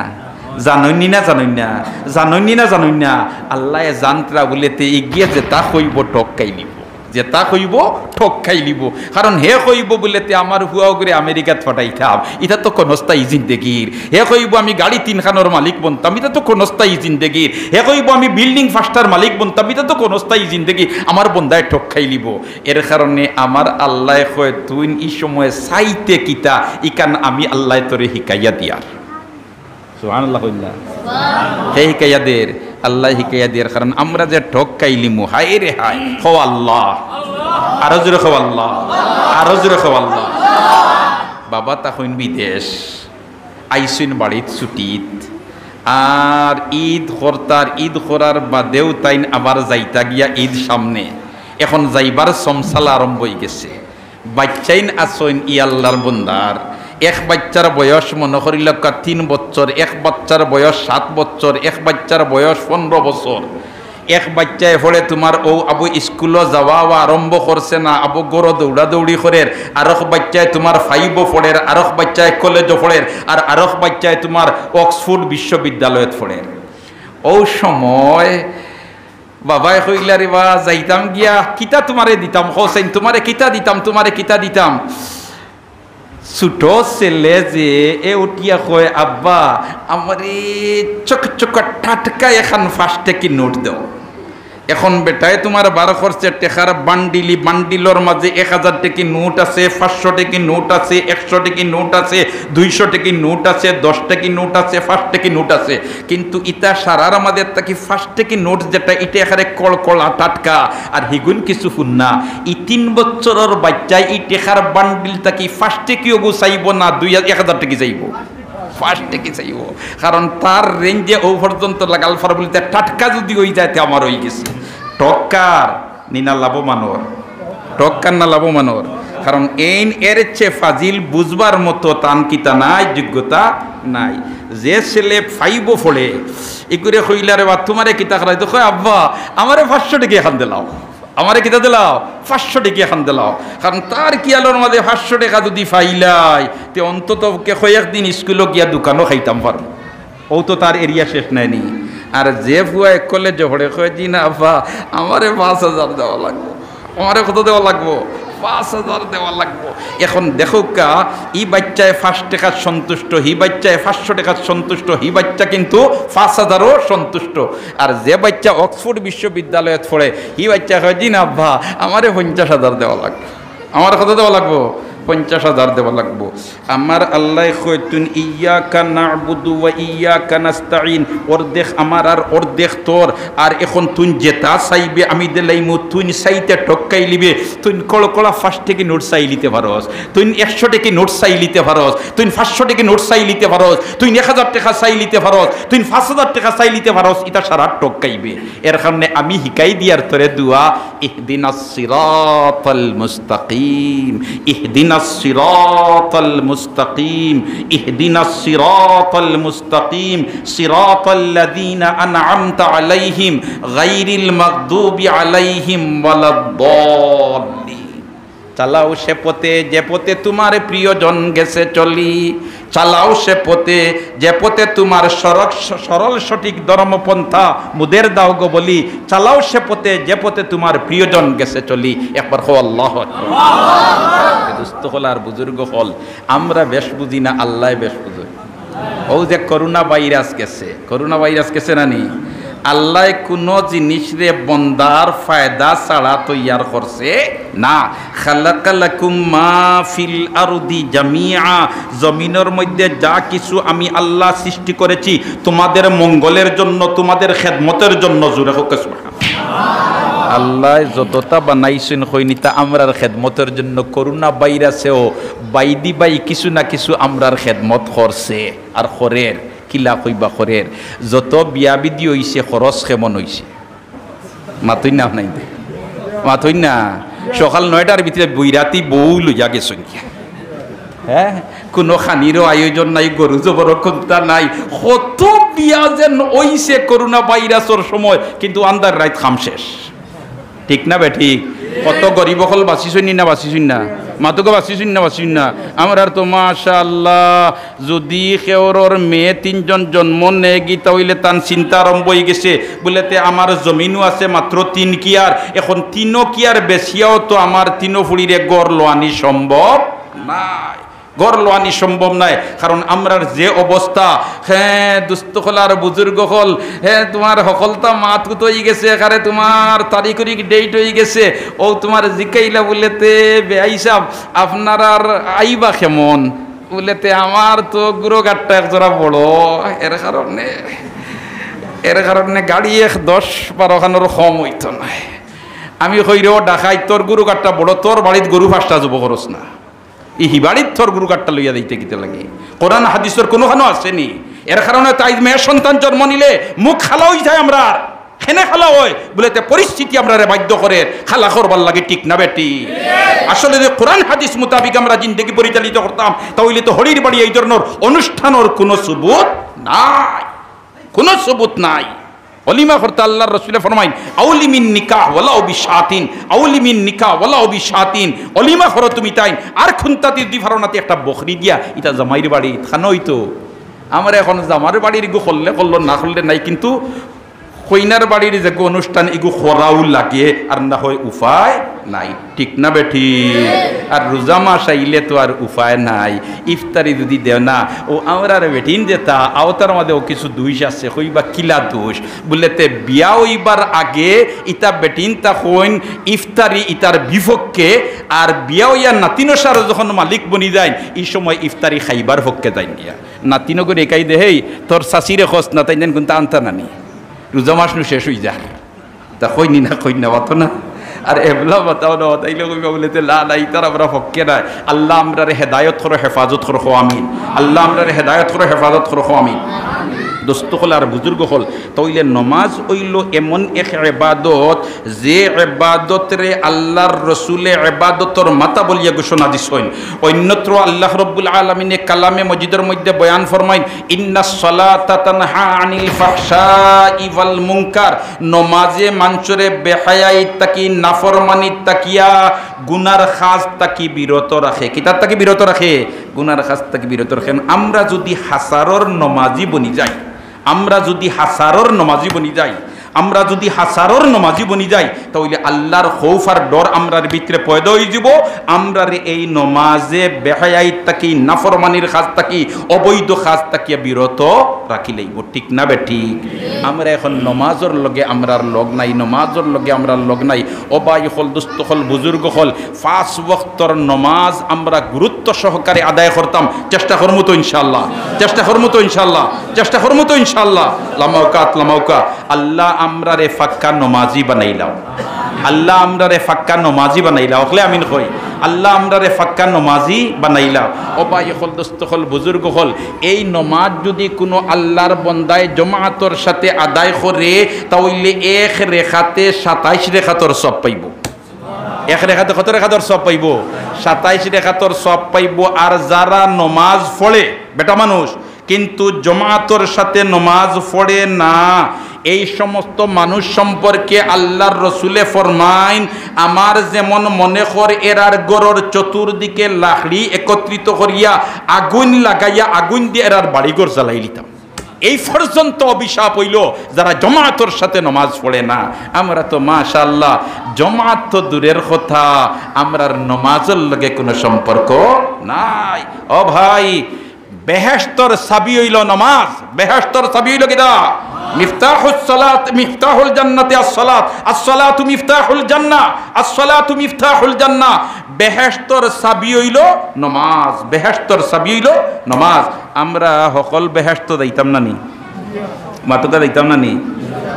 জানইনি না জানইন না, জানইনি না জানইন না। আল্লাহ জানতরা বলেতে এগিয়ে যেটা কইব ঠকাই নিব, যেটা কইব ঠকাই নিব। কারণ হে কইব বলেতে আমার হুয়াও করে আমেরিকাত ফাটাইতাম, এটা তো ক্ষণস্থায়ী জিন্দেগির। হে কইব আমি গাড়ি 3 খানোর মালিক বনতাম, এটা তো ক্ষণস্থায়ী জিন্দেগির। হে কইব আমি বিল্ডিং 5টার মালিক বনতাম, এটা তো ক্ষণস্থায়ী জিন্দেগি। আমার বন্দায় ঠকাই লিব। এর কারণে আমার আল্লাহ কয় তুই এই সময় চাইতে কিতা ইকান আমি আল্লাহ তোরে শিকাইয়া দিয়ার। সুবহানাল্লাহ কইলা হে হিকায়াদের আল্লাহ হিকায়া দিয়ার। কারণ আমরা যে ঠকাইলিমু হায় রে হায় খো আল্লাহ, আরো জোরে খো আল্লাহ, আরো জোরে খো আল্লাহ। বাবা তখন বিদেশ আইসুন বাড়িত ছুটিত, আর ঈদ করতার, ঈদ করার বাদেও তাইন আবার যাইতা গিয়া ঈদ সামনে। এখন যাইবার সমসালা আরম্ভ হয়ে গেছে। বাচ্চাইন আসইন ই আল্লাহর বন্দার। এক বাচ্চার বয়স মনে করিল 3 বছর, এক বাচ্চার বয়স 7 বছর, এক বাচ্চার বয়স 15 বছর। এক বাচ্চায় পড়ে তোমার ও আবু স্কুলে যাওয়া আরম্ভ করছে না, আবু গড় দৌড়াদৌড়ি করে। আরেক বাচ্চায় তোমার 5 পড়ে, আরেক বাচ্চায় কলেজে পড়ে, আর আরেক বাচ্চায় তোমার অক্সফোর্ড বিশ্ববিদ্যালয়ত পড়ে। ও সময় বাবাই কইলা রে বা যাইতাম গিয়া কিতা তোমারে দিতাম, হোসেন তোমারে কিতা দিতাম, তোমারে কিতা দিতাম। ছোট ছেলে যে এ উঠিয়া কয় আব্বা আমার চকচকা টাটকা এখন 5 টাকা নোট দাও। এখন বেটায় তোমার 12 খরচের টেকার বান্ডিলি, বান্ডিলর মাঝে 1000 টাকা নোট আছে, 500 টাকা নোট আছে, 100 টাকা নোট আছে, 200 টাকা নোট আছে, 10 টাকা নোট আছে, 5 টাকা নোট আছে। কিন্তু ইটা সারার আমাদের তাকি 5 টাকা নোট যেটা এটা এখানে কড়কড়া টাটকা, আর হিগুন কিছু ফুন না। 3 বছরের বাচ্চায় এই টেকার বান্ডিল তাকি 5 টাকিও গুছাইব না, 1000 টাকা যাইব, 5 টাকা চাইব। কারণ তার রেঞ্জে ও পর্যন্ত লাগাল ফার বলতে টাটকা যদি হয়ে যায় আমার হয়ে গেছে। টক্কার নিনা লাভমানোর, টক্কার না লাভমানোর। কারণ এর চেয়ে ফাজিল বুঝবার মতো তান কিতা নাই, যোগ্যতা নাই। যে ছেলে 5 পড়ে এগুলো কইলারে বা তোমারে কিতা খাই তো কয় আব্বা আমারে 500 টাকা এখান দিলাও, আমারে কিতা দিলাও 500 টাকা এখান দিলাও। কারণ তার কি আলোর মাঝে 500 টাকা যদি ফাইলাই তে অন্তত কয়েকদিন স্কুলে গিয়া দোকানও খাইতাম পারব। ও তো তার এরিয়া শেষ নাইনি। আর যে ফুয়া কলেজে পড়ে কয় জি না আব্বা আমারে 5000 দেওয়া লাগবো, আমারে কত দেওয়া লাগবো, 5000 দেওয়া লাগবো। এখন দেখো কা ই বাচ্চায় 5 টাকা সন্তুষ্ট, হি বাচ্চায় 500 টাকা সন্তুষ্ট, হি বাচ্চা কিন্তু 5000ও সন্তুষ্ট। আর যে বাচ্চা অক্সফোর্ড বিশ্ববিদ্যালয়ত পড়ে হি বাচ্চা কয় জি না আব্বা আমারে 50,000 দেওয়া লাগবে, আমার কত দেওয়া লাগবো, 50,000 দেওয়া লাগবো। আমার আল্লাহ কয় তুই ইয়াকা না'বুদু ওয়া ইয়াকা নাস্তাঈন, অর্ধেক আমার আর অর্ধেক তোর। আর এখন তুই যেটা চাইবে আমি দিলাইমু, তুই চাইতে টক্কাই লিবে। তুই কড়কড়া 5 টাকা নোট চাই লিতে পারস, তুই 100 টাকা নোট চাই লিতে পারস, তুই 500 টাকা নোট চাই লিতে পারস, তুই 1000 টাকা চাই লিতে পারস, তুই 5000 টাকা চাই লিতে পারস। এটা সারা টক্কাইবে। এর কারণে আমি হিকাই দিয়ার তোরে দুয়া ইহদিনাস সিরাতাল মুস্তাকিম, ইহদিনাস সিরাতাল মুস্তাকিম, ইহদিনাস সিরাতাল মুস্তাকিম, সিরাতাল্লাযীনা আন'আমতা আলাইহিম গায়রিল মাগদুবি আলাইহিম ওয়ালাদ-দাল্লিন। চালাও সে পথে যে পথে তোমার প্রিয়জন গেছে চলি, চালাও সে পথে যে পথে তোমার সরল সঠিক ধর্মপন্থা মুদের দাও গো বলি, চালাও সে পথে যে পথে তোমার প্রিয়জন গেছে চলি। একবার হো আল্লাহু আকবার। দোস্ত হল আর বুজুর্গ হল আমরা বেশ বুঝি না, আল্লাহ বেশ বুঝে। ও যে করোনা ভাইরাস গেছে, করোনা ভাইরাস গেছে না নি, আল্লাহ কোনো জিনিস রে বন্দার ফায়দা ছাড়া তৈয়ার করছে না। খালাকালাকুম মা ফিল আরদি জামিআ, জমিনের মধ্যে যা কিছু আমি আল্লাহ সৃষ্টি করেছি তোমাদের মঙ্গলের জন্য, তোমাদের খেদমতের জন্য। জোরে হোক সুবহানাল্লাহ। আল্লাহ যতটা বানাইছেন হইনিতা আমরার খেদমতের জন্য। করোনা ভাইরাসেও বাইদি বাই কিছু না কিছু আমরার খেদমত করছে আর খরের কিলা কইবা খরের। যত বিয়া বিধি হইছে খরচ কেমন হইছে মাতই না, নাই মাতই না। সকাল 9টার ভিতরে বৈরাতি বউ লইয়া গেছেন গিয়া। হ্যাঁ, কোনো খানিরও আয়োজন নাই, গরু জবর ক্ষমতা নাই, কত বিয়া যেন ওইছে করোনা ভাইরাসের সময়, কিন্তু আন্দার রাত খাম শেষ। ঠিক না বেঠিক? কত গরিব হল বাঁচিছুন না বাঁচিছুন না, মাতুকে বাঁচিছুন না বাঁচিছুন না। আমরা তো মাশাআল্লাহ যদি খেওরর মেয়ে 3জন জন্ম নেয় গীতা হইলে তান চিন্তা আরম্ভ হয়ে গেছে, বলেতে আমার জমিনও আছে মাত্র 3 কিয়ার, এখন 3 কিয়ার বেশিয়াও তো আমার 3 ফুড়িরে গড় লোয়ানি সম্ভব নাই, গড় লোয়ানি সম্ভব নাই। কারণ আমরার যে অবস্থা, হ্যাঁ দুস্থ হল আর বুজুর্গ হল, হ্যাঁ তোমার সকলতা মাত কুত হয়ে গেছে, এখানে তোমার তারিখরিক ডেট হয়ে গেছে, ও তোমার জিকাইলা বলেতে বেআই সাহেব আপনার আর আইবা কেমন, বলেতে আমার তো গুরু গাট্টা একজোড়া বড়, এর কারণে গাড়ি 10-12 খানোর কম হইত নাই। আমি কইরেও ডাকাই তোর গুরু গাট্টা বড়, তোর বাড়িত গরু 5টা যুব খরচ না, ই বাড়ির থর গুরু কাটটা লইয়া দিতে গিতে লাগে। কোরআন হাদিসের কোনোখানো আসেনি। এর কারণে তাই মেয়ের সন্তান জন্ম নিলে মুখ খালা হয়ে যায়, আমরা হেনে খালা হয় বলেতে পরিস্থিতি আমরা বাধ্য করে খালা করবার লাগে। ঠিক না বেটি? আসলে যে কোরআন হাদিস মোতাবিক আমরা জিন্দগি পরিচালিত করতাম, তাহলে তো হরির বাড়ি এই ধরনের অনুষ্ঠানের কোনো সুবুত নাই, কোনো সুবুত নাই। অলিমা করতে আল্লাহর রাসূলে ফরমাইন আউলিমিন নিকাহ ওয়ালাউ বিশাতিন, আউলিমিন নিকাহ ওয়ালাউ বিশাতিন, অলিমা করো তুমি তাই আর খুনতাতি দিফারনাতে একটা বকরি দিয়া, এটা জামাইর বাড়ি থানোই তো। আমরা এখন জামার বাড়ির ইগু করলে করলো, না করলে নাই, কিন্তু কইনার বাড়ির যে অনুষ্ঠান ইগু করাও লাগে, আর না হয় উপায় নাই। ঠিক না বেঠি? আর রোজা মাস আইলে তো আর উপায় নাই, ইফতারি যদি দেও না ও আমরা বেঠিন দেতা আওতার মধ্যে ও কিছু দোষ আছে, কইবা কিলা দোষ, বলেতে বিয়া হইবার আগে ইতা বেঠিন তা কইন ইফতারি ইতার বিপক্ষে, আর বিয়া হইয়া নাতিনসার যখন মালিক বনি যায় এই সময় ইফতারি খাইবার পক্ষে যাই দিয়া। নাতিনো করে একাই দেহেই তোর শাশিরে খোঁজ না তাই দেন কিন্তু আনতা নানি, রোজা মাস নু শেষ হয়ে যায়, তা কইনি না কই না অত না। আর এবলা বাতাও না তাইলে কইবা বলেতে লা লাই তার আমরা পক্ষে নাই। আল্লাহ আমরারে হেদায়ত করো, হেফাজত করো, আমিন। আল্লাহ আমরারে হেদায়ত করো, হেফাজত করো, আমিন। দোস্ত হল আর বুজুর্গ হল, তাইলে নমাজ হইল এমন এক ইবাদত যে ইবাদতরে আল্লাহর রসুলে ইবাদতর মাতা বলিয়া ঘোষণা দিছেন। অন্যত্র আল্লাহ রাব্বুল আলামিনে কালামে মজিদের মধ্যে বয়ান ফরমাইন ইন্নাস সালাতা তানহা আনিল ফাহশাই ওয়াল মুনকার, নমাজে মানুষরে বেহায়াই তাকি নাফরমানি তাকিয়া গুনার খাস তাকি বিরত রাখে। কিতাব তাকি বিরত রাখে, গুনার খাস তাকি বিরত রাখেন। আমরা যদি হাসারর নমাজি বনি যাই, আমরা যদি হাসারর নমাজি বনি যাই, আমরা যদি হাসারর নমাজি বনি যাই, তাহলে আল্লাহর খৌফ আর ডর আমরার ভিতরে পয়দা হয়ে যাব। আমরার এই নমাজে বেহায়াই তাকি নাফরমানির খাস তাকি অবৈধ খাস তাকিয়া বিরত রাখি লইব। ঠিক না বেঠিক? আমরা এখন নমাজর লগে আমরার লগ নাই, নমাজর লগে আমরার লগ নাই। অবাই হল, দুস্থ হল, বুজুর্গ হল, 5 ওয়াক্তর নমাজ আমরা গুরুত্ব সহকারে আদায় করতাম। চেষ্টা করবো তো ইনশাআল্লাহ, চেষ্টা করবো তো ইনশাআল্লাহ, চেষ্টা করবো তো ইনশাআল্লাহ। লামাউকাত লামাউকা। আল্লাহ আমরা রে ফাক্কা নমাজি বানাইলাও, আল্লাহ আমরা রে ফাক্কা নমাজি বানাইলাও। ওখলে আমিন কই আল্লাহ আমরা রে ফাক্কা নমাজি বানাইলাও। অবাই হল, দোস্ত হল, বুজুর্গ হল, এই নমাজ যদি কোনো আল্লাহর বন্দায় জমাআতর সাথে আদায় করে, তাহলে এক রেখাতে 27 রেখাতর সব পাইব। এক রেখাতে কত রেখাতর সব পাইব? 27 রেখাতর সব পাইব। আর যারা নমাজ পড়ে বেটা মানুষ কিন্তু জমাআতর সাথে নমাজ পড়ে না, এই সমস্ত মানুষ সম্পর্কে আল্লাহর রসুলে ফরমাইন আমার যেমন মনে কর এরার গরর চতুর্দিকে লাকড়ি একত্রিত করিয়া আগুন লাগাইয়া আগুন দিয়ে এরার বাড়িঘর জ্বালাই লিতাম। এই পর্যন্ত অভিশাপ হইল যারা জমাআতর সাথে নমাজ পড়ে না। আমরা তো মাশাআল্লাহ জমাআত তো দূরের কথা, আমরার নমাজের লগে কোনো সম্পর্ক নাই। ও ভাই, বেহেশতর চাবি হইল নমাজ, বেহেশতর চাবি হইল কিটা? মিফতাহুস সালাত, মিফতাহুল জান্নাতি আস-সালাত, আস-সালাতু মিফতাহুল জান্নাহ, আস-সালাতু মিফতাহুল জান্নাহ। বেহেশতর চাবি হইল নমাজ, বেহেশতর চাবি হইল নমাজ। আমরা সকল বেহেশত যাইতাম না নি? মাতুকা যাইতাম না নি?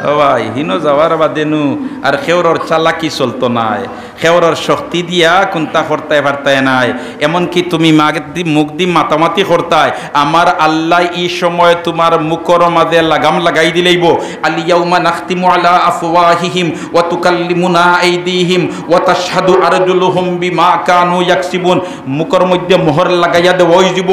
ও ভাই, হিনো যাওয়ার বাদে নু আর খেওরর চালাকি চলতো নাই। খেওয়ার শক্তি দিয়া কোনটা করতায় পারতায় নাই, এমনকি তুমি মুখ দি মাতামাতি করতায়, আমার আল্লাহ এই সময় তোমার মুখর মাঝে লাগাম লাগাই দিলেইব। আলিয়াউমা নাখতিমু আলা আফওয়াহিহিম ওয়া তুকাল্লিমুনা আইদিহিম ওয়া তাশহাদু আরজুলুহুম বিমা কানু ইয়াকসিবুন, মুখর মধ্যে মোহর লাগাইয়া দেওয়া হয়ে যাব,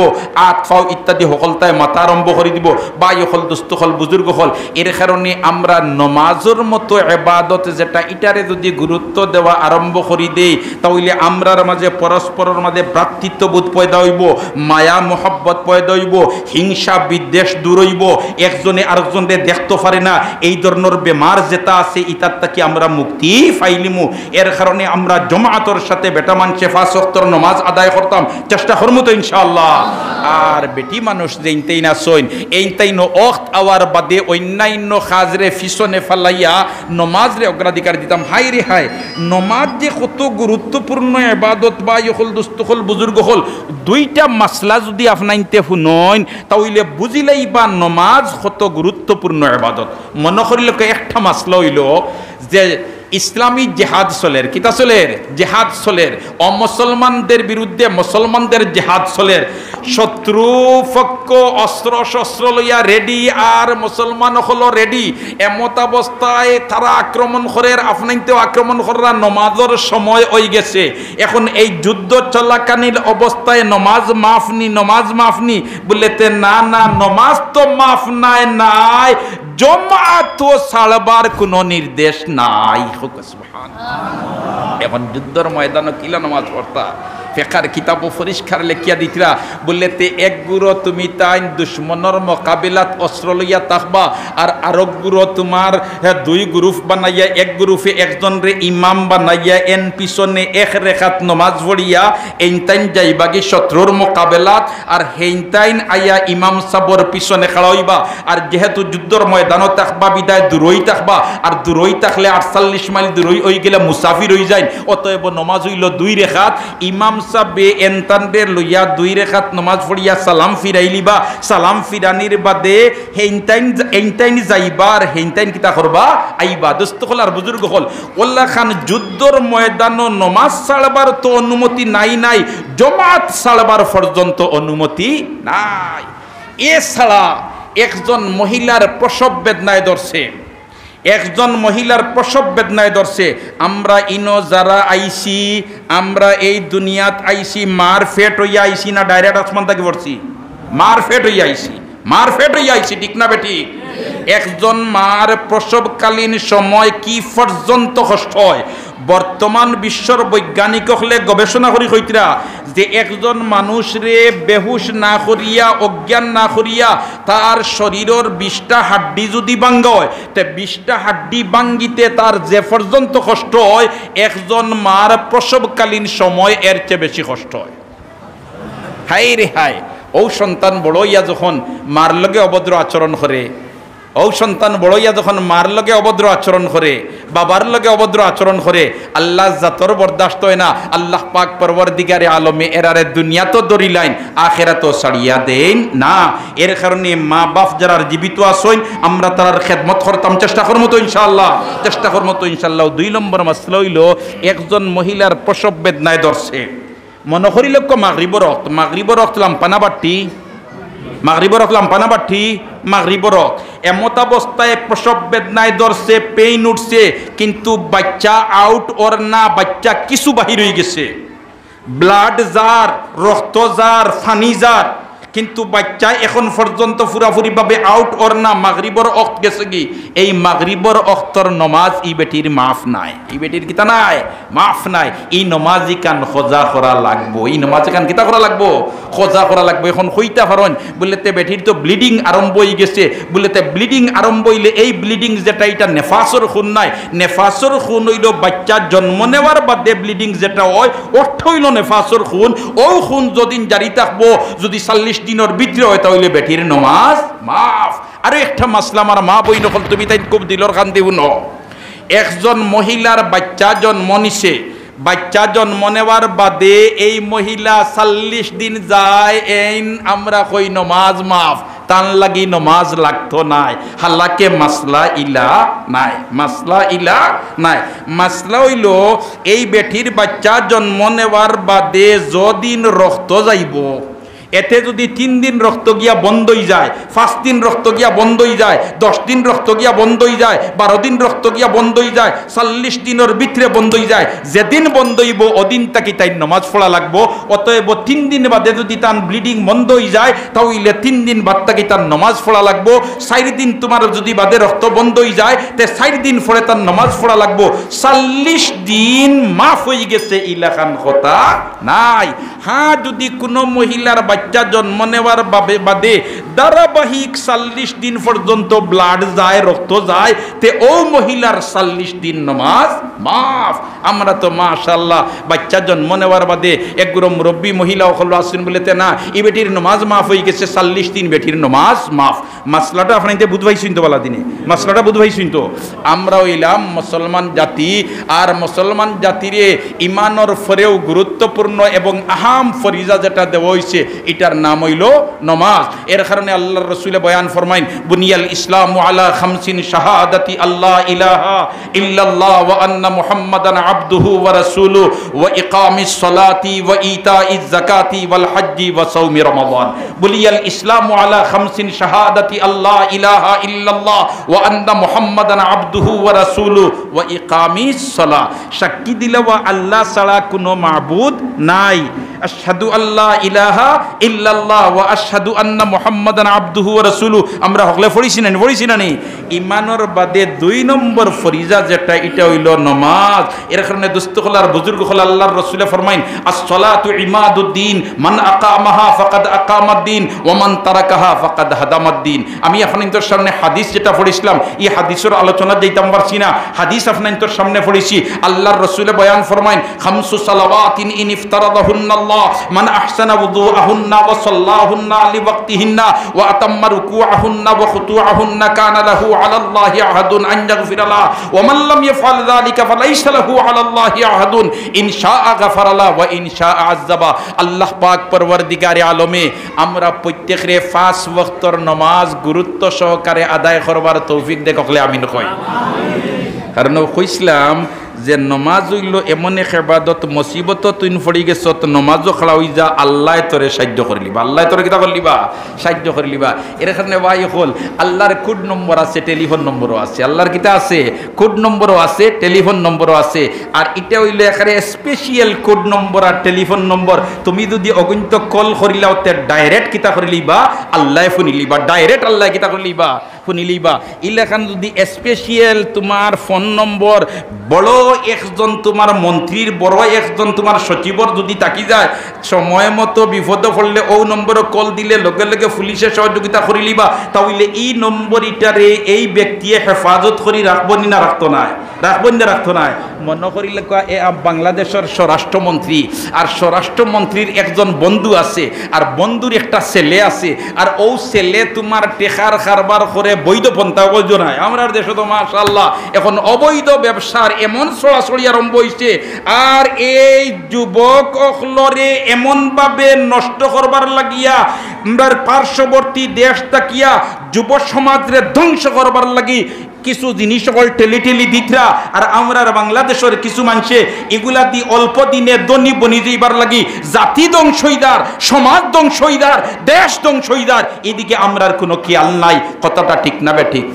আত ফাও ইত্যাদি সকলতায় মাথা আরম্ভ করে দিব, বা হল দুস্থ হল বুজুর্গ হল। এর কারণে আমরা নমাজের মতো ইবাদত যেটা এটারে যদি গুরুত্ব দেওয়া আরম্ভ করি দেই, তাহলে আমরার মাঝে পরস্পরের মাঝে ভ্রাতৃত্ববোধ পয়দা হইব, মায়া মোহব্বত পয়দা হইব, হিংসা বিদ্বেষ দূর হইব, একজনে আরেকজনকে দেখতে পারে না, এই ধরনের বেমার যেটা আছে ইতার থেকে আমরা মুক্তি পাইলিমু। এর কারণে আমরা জমাআতর সাথে বেটা মানুষে 5 ওয়াক্তের নামাজ আদায় করতাম, চেষ্টা করবো তো ইনশাআল্লাহ। আর বেটি মানুষ যেইনতেই না সইন এইনতেই ওয়াক্ত আওয়ার বাদে অন্যান্য কাজরে পিছনে ফেলাইয়া নমাজরে অগ্রাধিকার দিতাম। হাই রে হাই, নমাজ যে কত গুরুত্বপূর্ণ ইবাদত, বা ইহল দুস্থ হল বুজুর্গ হল, দুইটা মাসলা যদি আপনাইতে শুনইন তাহলে বুঝিলেই বা নমাজ কত গুরুত্বপূর্ণ ইবাদত। মনে করিল একটা মাসলা হইল যে ইসলামী জেহাদ চলের, কিতা চলের? জেহাদ চলের, অমুসলমানদের বিরুদ্ধে মুসলমানদের জেহাদ চলের, শত্রু পক্ষ অস্ত্র শস্ত্র লইয়া রেডি আর মুসলমান হলো রেডি, এমত অবস্থায় তারা আক্রমণ করে, আপনাইতেও আক্রমণ করার নমাজের সময় হয়ে গেছে। এখন এই যুদ্ধ চলাকালীন অবস্থায় নমাজ মাফনি, নমাজ মাফনি বললেতে না না, নমাজ তো মাফ নাই, নাই জমাত ছাড়বার কোনো নির্দেশ নাই। এখন যুদ্ধের ময়দানে কিলা নামাজ পড়তা, ফেকার কিতাব পরিষ্কার লেখিয়া দিতরা, বললেতে এক গুরো তুমি তাই দুশ্মনের মোকাবিলাত অস্ত্র লইয়া থাকবা, আর আরেক গুরো তোমার 2 গ্রুপ বানাইয়া, এক গ্রুপে একজন রে ইমাম বানাইয়া এন পিছনে 1 রেখাত নমাজ পড়িয়া এইনতাইন যাইবাগি শত্রুর মোকাবিলাত, আর হেইনতাইন আইয়া ইমাম সাবর পিছনে খাড়া হইবা। আর যেহেতু যুদ্ধর ময়দানও থাকবা বিদায় দূরই থাকবা, আর দূরই থাকলে 48 মাইল দূরই হয়ে গেলে মুসাফির হয়ে যায়, অতএব নমাজ হইল 2 রেখাত। ইমাম সাবে এনতানদের লইয়া 2 রেখাত নমাজ পড়িয়া সালাম ফিরাইলিবা, সালাম ফিরানির বাদে হেইনতাইন যাইবার, হেইনতাইন কিতা করবা? আইবা। দোস্ত হল আর বুজুর্গ হল, ওল্লা খান যুদ্ধর ময়দানও নমাজ ছাড়বার তো অনুমতি নাই, নাই জমাত ছাড়বার পর্যন্ত অনুমতি নাই। এছাড়া একজন মহিলার প্রসব বেদনায় ধরছে, একজন মহিলার প্রসব বেদনায় ধরছে, আমরা ইনো যারা আইসি, আমরা এই দুনিয়াত আইসি মার ফেট হইয়া আইসি না ডাইরেক্ট আসমান থেকে পড়ছি? মার ফেট হইয়া আইসি, মার ফেট হইয়া আইসি, ঠিক না বেটি? একজন মার প্রসবকালীন সময় কি পর্যন্ত কষ্ট হয়, বর্তমান বিশ্বর বৈজ্ঞানিক হলে গবেষণা করি কইতরা যে একজন মানুষ রে বেহুশ না করিয়া, অজ্ঞান না করিয়া তার শরীরের 20টা হাড্ডি যদি ভাঙ্গা হয়, তে 20টা হাড্ডি ভাঙ্গিতে তার যে পর্যন্ত কষ্ট হয়, একজন মার প্রসবকালীন সময় এর চেয়ে বেশি কষ্ট হয়। হাই রে হাই, ও সন্তান বড় ইয়া যখন মার লগে অভদ্র আচরণ করে, ও সন্তান বড়ইয়া যখন মার লগে অভদ্র আচরণ করে, বাবার লগে অভদ্র আচরণ করে, আল্লাহ জাতর বরদাস্ত হয় না। আল্লাহ পাক পরওয়ারদিগারে আলমে এরারে দুনিয়া তো দরিলাইন, আখিরাত তো ছাড়িয়া দেন না। এর কারণে মা বাপ যারা জীবিত আসইন, আমরা তার খেদমত করতাম, চেষ্টা করবো তো ইনশাআল্লাহ, চেষ্টা করবো তো ইনশাআল্লাহ। 2 নম্বর মাসলা হইল একজন মহিলার প্রসব বেদনায় ধরছে, মনে করিল মাগরিবর রক্ত, মাগরিবর রক্ত লাম্পানা বাটি, মাগরিবর রক্ত লাম্পানা বাটি, মাগরিবর রক্ত এমত অবস্থায় প্রসব বেদনায় ধরছে, পেইন উঠছে, কিন্তু বাচ্চা আউট ওর না, বাচ্চা কিছু বাহির হয়ে গেছে, ব্লাড জার, রক্ত জার, ফানি জার, কিন্তু বাচ্চা এখন পর্যন্ত পুরাপুরি ভাবে আউট ওর না, মাগরিবর অক্ত গেছে কি, এই মাগরিবর অক্তর নমাজ ই বেটির মাফ নাই, এই বেটির কিতা নাই, মাফ নাই। এই নমাজি কান খোঁজা করা লাগবো, এই নমাজি কান কিতা করা লাগবো, খোঁজা করা লাগবো। এখন হইতা পারেন বললেতে বেটির তো ব্লিডিং আরম্ভ হয়ে গেছে, বললেতে ব্লিডিং আরম্ভ হইলে এই ব্লিডিং যেটা এটা নেফাসর খুন নাই, নেফাসর খুন হইল বাচ্চা জন্ম নেওয়ার বাদে ব্লিডিং যেটা হয় অর্থ হইল নেফাসর খুন। ও খুন যদিন জারি থাকবো, যদি 40 দিনের ভিতরে হয় তাহলে বেটির নমাজ মাফ। আর একটা মাসলা আমার মা বই নকল, তুমি তাই খুব দিলর কান দিব ন। একজন মহিলার বাচ্চা জন্ম নিছে, বাচ্চা জন্ম নেওয়ার বাদে এই মহিলা 40 দিন যায়, এই আমরা কই নমাজ মাফ। তান লাগি নমাজ লাগতো নাই হালাকে মাসলা ইলা নাই, মাসলা ইলা নাই। মাসলা হইল এই বেটির বাচ্চা জন্ম নেওয়ার বাদে যদিন রক্ত যাইব, এতে যদি 3 দিন রক্ত গিয়া বন্ধ হয়ে যায়, 5 দিন রক্ত গিয়া বন্ধ হয়ে যায়, 10 দিন রক্ত গিয়া বন্ধ হয়ে যায়, 12 দিন রক্ত গিয়া বন্ধ হয়ে যায়, 40 দিনের ভিতরে বন্ধ হয়ে যায়, যেদিন বন্ধ হইব ওদিন তাকে তাই নমাজ পড়া লাগবো। অতএব 3 দিন বাদে যদি তার ব্লিডিং বন্ধ হয়ে যায় তাহলে 3 দিন বাদ তাকে তার নমাজ পড়া লাগবো। 4 দিন তোমার যদি বাদে রক্ত বন্ধ হয়ে যায় তে 4 দিন পরে তার নমাজ পড়া লাগবো। 40 দিন মাফ হয়ে গেছে, ইলাকান কথা নাই। হ্যাঁ, যদি কোনো মহিলার বাচ্চা জন্ম নেওয়ার বাদে ধারাবাহিক 40 দিন পর্যন্ত ব্লাড যায়, রক্ত যায়, তে ও মহিলার 40 দিন নমাজ মাফ। আমরা তো মাশাআল্লাহ বাচ্চা জন্ম নেওয়ার বাদে একগুলো মুরব্বী মহিলা হল আসেন বলেতে না এই বেটির নমাজ মাফ হয়ে গেছে, 40 দিন বেটির নমাজ মাফ। মাসলাটা আপনাকে বুধভাই শুনতো বলা দিনে, মাসলাটা বুধভাই শুনতো। আমরা হইলাম মুসলমান জাতি, আর মুসলমান জাতিরে ইমানের ফরেও গুরুত্বপূর্ণ এবং আহাম ফরিজা যেটা দেওয়া হয়েছে এটার নাম হইল নমাজ। এর কারণে আল্লাহর রাসূলে বয়ান ফরমাইন, বুনিয়াল ইসলামু আলা খামসিন শাহাদাতি আল্লাহ ইলাহা ইল্লাল্লাহ ওয়া আন্না মুহাম্মাদান আবদুহু ওয়া রাসূলুহু ওয়া ইকামিস সালাতি ওয়া ইতাইজ যাকাতি ওয়াল হজ্জি ওয়া সাওমি রমাদান। বুনিয়াল ইসলামু আলা খামসিন শাহাদাতি আল্লাহ ইলাহা ইল্লাল্লাহ ওয়া আন্না মুহাম্মাদান আবদুহু ওয়া রাসূলুহু ওয়া ইকামিস সালাহ। সাক্ষী দিলা ওয়া আল্লাহ ছাড়া কোনো মাবুদ নাই, আশহাদু আল্লাহ ইলাহা ইল্লাল্লাহ ওয়া আশহাদু আন্না মুহাম্মাদান আবদুহু ওয়া রাসূলুহু। আমরা হকলে পড়িছি না নি? ইমানের বাদে 2 নম্বর ফরিজা যেটা এটা হইল নমাজ। এর কারণে দুস্থখলার বুজুর্গ হল আল্লাহর রাসূলে ফরমাইন, আস-সালাতু ইমাদুদ্দিন, মান আকামাহা ফাকাদ আকামাদ্দিন ওয়া মান তারাকাহা ফাকাদ হাদামাদ্দিন। আমি আপনাদের সামনে হাদিস যেটা পড়িছিলাম, এই হাদিসের আলোচনা দিতাম পারছি না, হাদিস আপনাদের সামনে পড়েছি। আল্লাহর রাসূলে বয়ান ফরমাইন, খামসু সালাওয়াতিন ইন ইফতারাদাহুন্না মান আহসানা wudu'ahunna wa sallahunna li waqtihinna wa atamma ruku'ahunna wa khutu'ahunna kana lahu 'ala Allahi 'ahadun an yaghfira lahu wa man lam yaf'al dhalika falaysa lahu 'ala Allahi 'ahadun in sha'a ghafara lahu wa in sha'a 'azzaba। আল্লাহ পাক পরওয়ারদিগারে আলমে আমরা প্রত্যেকরে 5 ওয়াক্তের নামাজ গুরুত্ব সহকারে আদায় করবার তৌফিক দেখ কইলে আমিন কই। কারণ কইছিলাম যে নমাজ হইল এমন এক ইবাদত, মুসিবত তুই পড়ি গেছ তো নমাজও খাড়া হই যা, আল্লাহ তোরে সাহায্য করে লিবা, আল্লাহ তোরে কিতা করে লিবা, সাহায্য করে লিবা। এর কারণে ভাই হল আল্লাহর কোড নম্বর আছে, টেলিফোন নম্বরও আছে, আল্লাহর কিতা আছে, কোড নম্বরও আছে, টেলিফোন নম্বরও আছে। আর এটা হইল এখানে স্পেশাল কোড নম্বর আর টেলিফোন নম্বর। তুমি যদি অগণিত কল করিলাও তে ডাইরেক্ট কিতা করে লিবা, আল্লাহ শুনি লিবা, ডাইরেক্ট আল্লাহ কিতা করে লিবা, শুনি লিবা। ইলেখান যদি স্পেশাল তোমার ফোন নম্বর বড় একজন তোমার মন্ত্রীর, বড় একজন তোমার সচিবর যদি তাকি যায়, সময় মতো বিপদ পড়লে ও নম্বরে কল দিলে লগে লগে পুলিশে সহযোগিতা করি লিবা। তাহলে এই নম্বর ইটারে এই ব্যক্তিয়ে হেফাজত করি রাখবো না রাখতো নাই, রাখবো না রাখতো নাই। মনে করিলে এ বাংলাদেশের স্বরাষ্ট্রমন্ত্রী, আর স্বরাষ্ট্রমন্ত্রীর একজন বন্ধু আছে, আর বন্ধুর একটা ছেলে আছে, আর ও ছেলে তোমার টেকার কারবার করে বৈধ পন্থা, বৈধ নাই। আমরা দেশে তো মাশাআল্লাহ এখন অবৈধ ব্যবসার এমন সরাসরি আরম্ভ হয়েছে, আর এই যুবক অখলরে এমন ভাবে নষ্ট করবার লাগিয়া আমরা পার্শ্ববর্তী দেশ তাকিয়া যুব সমাজরে ধ্বংস করবার লাগি কিছু জিনিস সকল টেলি দিতরা। আর আমরা বাংলাদেশের কিছু মানুষে এগুলা দি অল্প দিনে ধনী বনি যাইবার লাগি জাতি ধ্বংসইদার, সমাজ ধ্বংসইদার, দেশ ধ্বংসইদার। এদিকে আমরার কোনো খেয়াল নাই। কথাটা ঠিক না বে ঠিক?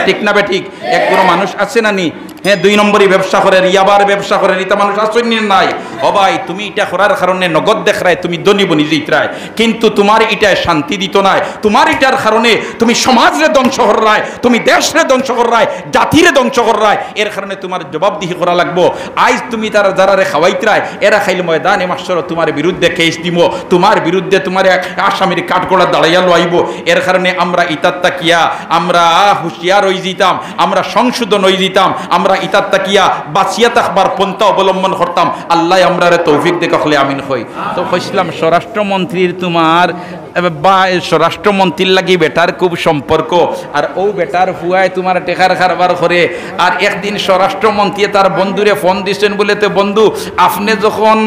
ঠিক না বে ঠিক? একগুলো মানুষ আছে না নি, হ্যাঁ 2 নম্বরই ব্যবসা করে, ইয়াবার ব্যবসা করে, এটা মানুষ আসেন নাই। ও ভাই তুমি এটা করার কারণে নগদ দেখায় তুমি ধনী বনি যাইতরায়, কিন্তু তোমার এটায় শান্তি দিত নাই। তোমার এটার কারণে তুমি সমাজরে ধ্বংস করায়, তুমি দেশরে ধ্বংস করায়, জাতিরে ধ্বংস করায়। এর কারণে তোমার জবাবদিহি করা লাগবো। আজ তুমি তারা যারারে খাওয়াইতরায় এরা খাইলে ময়দানে মাস্টার তোমার বিরুদ্ধে কেস দিব, তোমার বিরুদ্ধে তোমার আসামির কাঠগড়া দাঁড়াইয়া লইব। এর কারণে আমরা ইতাত্তা কিয়া আমরা হুঁশিয়ার হয়ে যেতাম, আমরা সংশোধন হয়ে যেতাম, আমরা ইতাত্তা কিয়া বাঁচিয়া থাকবার পন্থা অবলম্বন করতাম। করতাম। আল্লাহ আমরারে তৌফিক দেখলে আমিন কই। তো কইছিলাম স্বরাষ্ট্রমন্ত্রীর তোমার বা স্বরাষ্ট্রমন্ত্রীর লাগি বেটার খুব সম্পর্ক, আর ও বেটার ফুয়ায় তোমার টেকার কারবার করে। আর একদিন স্বরাষ্ট্রমন্ত্রী তার বন্ধুরে ফোন দিচ্ছেন বলে, তো বন্ধু আপনি যখন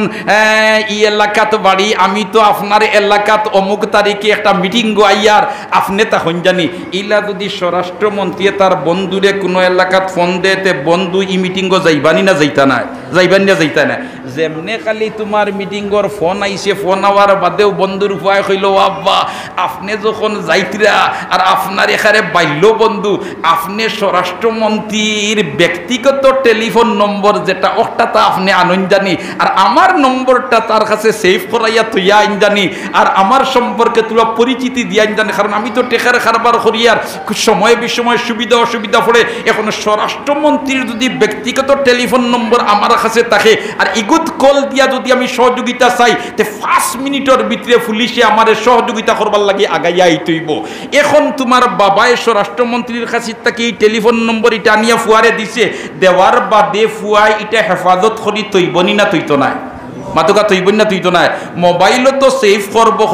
ই এলাকাত বাড়ি, আমি তো আপনার এলাকাত অমুক তারিখে একটা মিটিং গো আইয়ার, আপনি তখন জানি ইলা যদি স্বরাষ্ট্রমন্ত্রী তার বন্ধুরে কোনো এলাকাত ফোন দেতে, বন্ধু ই মিটিং গো যাইবানি না যাইতা না, যাইবানি না যাইতা না। যেমনে খালি তোমার মিটিংর ফোন আইছে, ফোন আওয়ার বাদেও বন্ধুর ফুয়ায় কইল, আব্বা আপনি যখন যাইতরা আর আপনার এখানে বাল্য বন্ধু, আপনি স্বরাষ্ট্রমন্ত্রীর ব্যক্তিগত টেলিফোন নম্বর যেটা ওটা তা আপনি আনন্দ জানি, আর আমার নম্বরটা তার কাছে সেভ করাইয়া তুইয়া আইন জানি, আর আমার সম্পর্কে তুলা পরিচিতি দিয়া আইন জানি, কারণ আমি তো টেকার কারবার করি আর সময় বিসময় সুবিধা অসুবিধা পড়ে। এখন স্বরাষ্ট্রমন্ত্রীর যদি ব্যক্তিগত টেলিফোন নম্বর আমার কাছে থাকে আর ইগুত কল দিয়া যদি আমি সহযোগিতা চাই, তে 5 মিনিটের ভিতরে পুলিশে আমার সহযোগিতা করবার লাগে আগাইয়া আইতইব। এখন তোমার বাবায় স্বরাষ্ট্রমন্ত্রীর কাছে থেকে এই টেলিফোন নম্বর এটা আনিয়া ফুয়ারে দিছে, দেওয়ার বাদে ফুয়াই এটা হেফাজত করি তৈবনি না তৈতো নাই, মাতুকা তৈবন না তুই তো নাই, মোবাইলও তো সেভ করবো,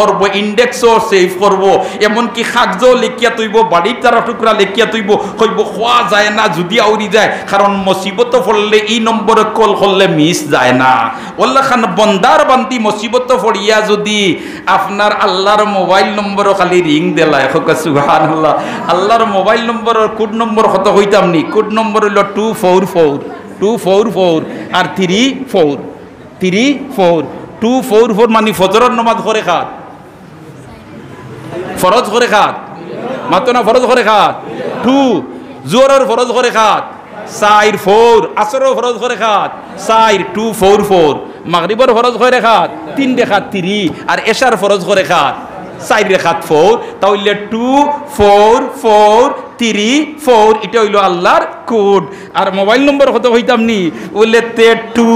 ইন্ডেক্সও সেভ করবো, এমনকি কাগজও লেখিয়া তৈব, বাড়ির তারা টুকরা লেখিয়া তৈব, কইব খোয়া যায় না যদি আউরি যায়, কারণ মুসিবত পড়লে এই নম্বরে কল করলে মিস যায় না। ওল্লা খান বন্দার বান্তি মুসিবত পড়িয়া যদি আপনার আল্লাহর মোবাইল নম্বরও খালি রিং দেলায়, সুবহানাল্লাহ, আল্লাহর মোবাইল নম্বরের কোড নম্বর কত হইতাম নি, কোড নম্বর হইল 244 আর 34 244 মানে ফজরের নামাজ করে খাত, ফরজ করে খাত, মাত্র না ফরজ করে খাত 2, জোহরের ফরজ করে খাত 4 আসরের ফরজ করে খাত 4 244, মাগরিবের ফরজ করে খাত 3 রেখাত 3, আর এশার ফরজ করে খাত 4 রেখাত 4, তাহলে 24434, এটা হইল আল্লাহর কোড। আর মোবাইল নম্বর কত হইতাম নি বললে 2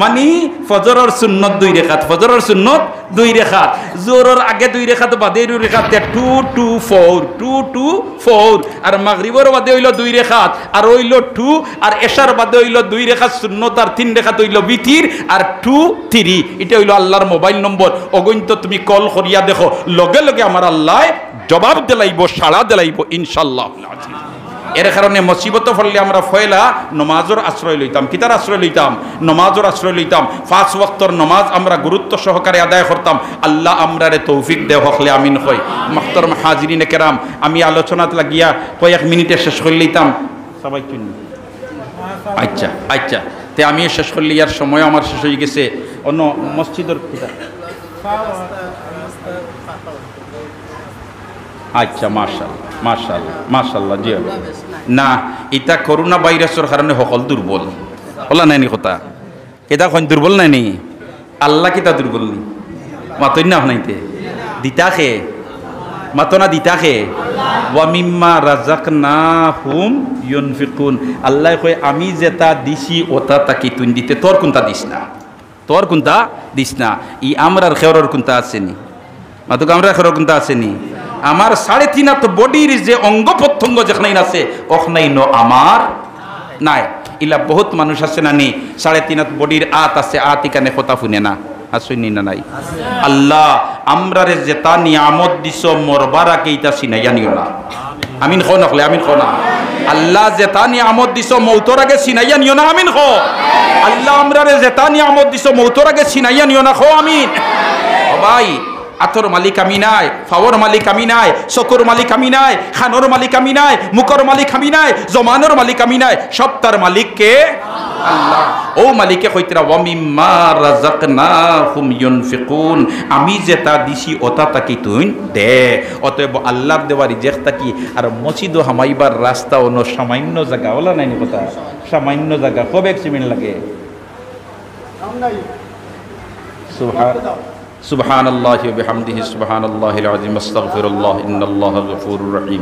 মানে ফজরের সুন্নত 2 রেখাত, ফজরের সুন্নত 2 রেখাত, জোহরের আগে 2 রেখাত বাদে 2 রেখাত 224, আর মাগরিবের বাদে হইল 2 রেখাত আর হইল 2, আর এশার বাদে হইল 2 রেখাত সুন্নত আর 3 রেখাত হইল বিতির আর 2 3, এটা হইল আল্লাহর মোবাইল নম্বর। অগণিত তুমি কল করিয়া দেখো, লগে লগে আমার আল্লাহ জবাব দিলাইব, সাড়া দিলাইব ইনশাআল্লাহ। এর কারণে মুসিবত পড়লে আমরা ফয়লা নমাজের আশ্রয় লইতাম, কিতার আশ্রয় লইতাম, নমাজের আশ্রয় লইতাম। 5 ওয়াক্তর নমাজ আমরা গুরুত্ব সহকারে আদায় করতাম। আল্লাহ আমরারে তৌফিক দেও হকলে আমিন হই। মুহতারাম হাজিরিন কেরাম, আমি আলোচনাত লাগিয়া কয়েক মিনিটে শেষ করে লইতাম সবাই চিনি। আচ্ছা তে আমি শেষ করলে ইয়ার সময় আমার শেষ হয়ে গেছে। অন্য মসজিদের কিতা আচ্ছা, মাশাআল্লাহ জি না, এটা করোনা ভাইরাসের কারণে সকল দুর্বল হলা নাইনি কথা, এটা কোন দুর্বল নাইনি, আল্লাহ কিতা দুর্বল নি, মাতই না হনাইতে দিতাখে মাতো না দিতাখে, ওয়া মিম্মা রাযাকনাহুম ইউনফিকুন, আল্লাহ কয় আমি যেটা দিছি ওটা তাকি তুই দিতে, তোর কোনটা দিস না, ই আমরার খেয়রের কোনটা আসেনি, মাতুক আমরা খেয়রের কোনটা আসেনি, আমার 3.5 হাত বডির যে অঙ্গ প্রত্যঙ্গ যেখানে আছে ওখানেই আমার নাই। ইলা বহুত মানুষ আছে না নি 3.5 হাত বডির আত আছে, আত ইকানে কথা শুনে না, আসুনি না নাই। আল্লাহ আমরারে যেটা নিয়ামত দিছ মরবার আগে ইটা চিনাইয়া নিও না, আমিন খো নকলে আমিন খো না। আল্লাহ যেটা নিয়ামত দিছ মৌতর আগে চিনাইয়া নিও না, আমিন খো। আল্লাহ আমরারে যেটা নিয়ামত দিছ মৌতর আগে চিনাইয়া নিও না, খো আমিন। ও ভাই, আতর মালিক আমি নাই, ফাওয়ার মালিক আমি নাই, চকুর মালিক আমি নাই, খানোর মালিক আমি নাই, মুখর মালিক আমি নাই, জমানোর মালিক আমি নাই, সব তার মালিক কে আল্লাহ। ও মালিকে কইতরা ওয়া মিম্মা রাযাকনাহুম ইউনফিকুন, আমি যেটা দিছি ওটা তাকি তুই দে। অতএব আল্লাহর দেওয়া রিজিক তাকি আর মসজিদ হামাইবার রাস্তা অন্য সামান্য জায়গা ওলা নাই কথা, সামান্য জায়গা কবে সিমেন্ট লাগে। সুবহানাল্লাহি ওয়া বিহামদিহি সুবহানাল্লাহিল আযীম, আস্তাগফিরুল্লাহ ইন্নাল্লাহা গফুরুর রহিম,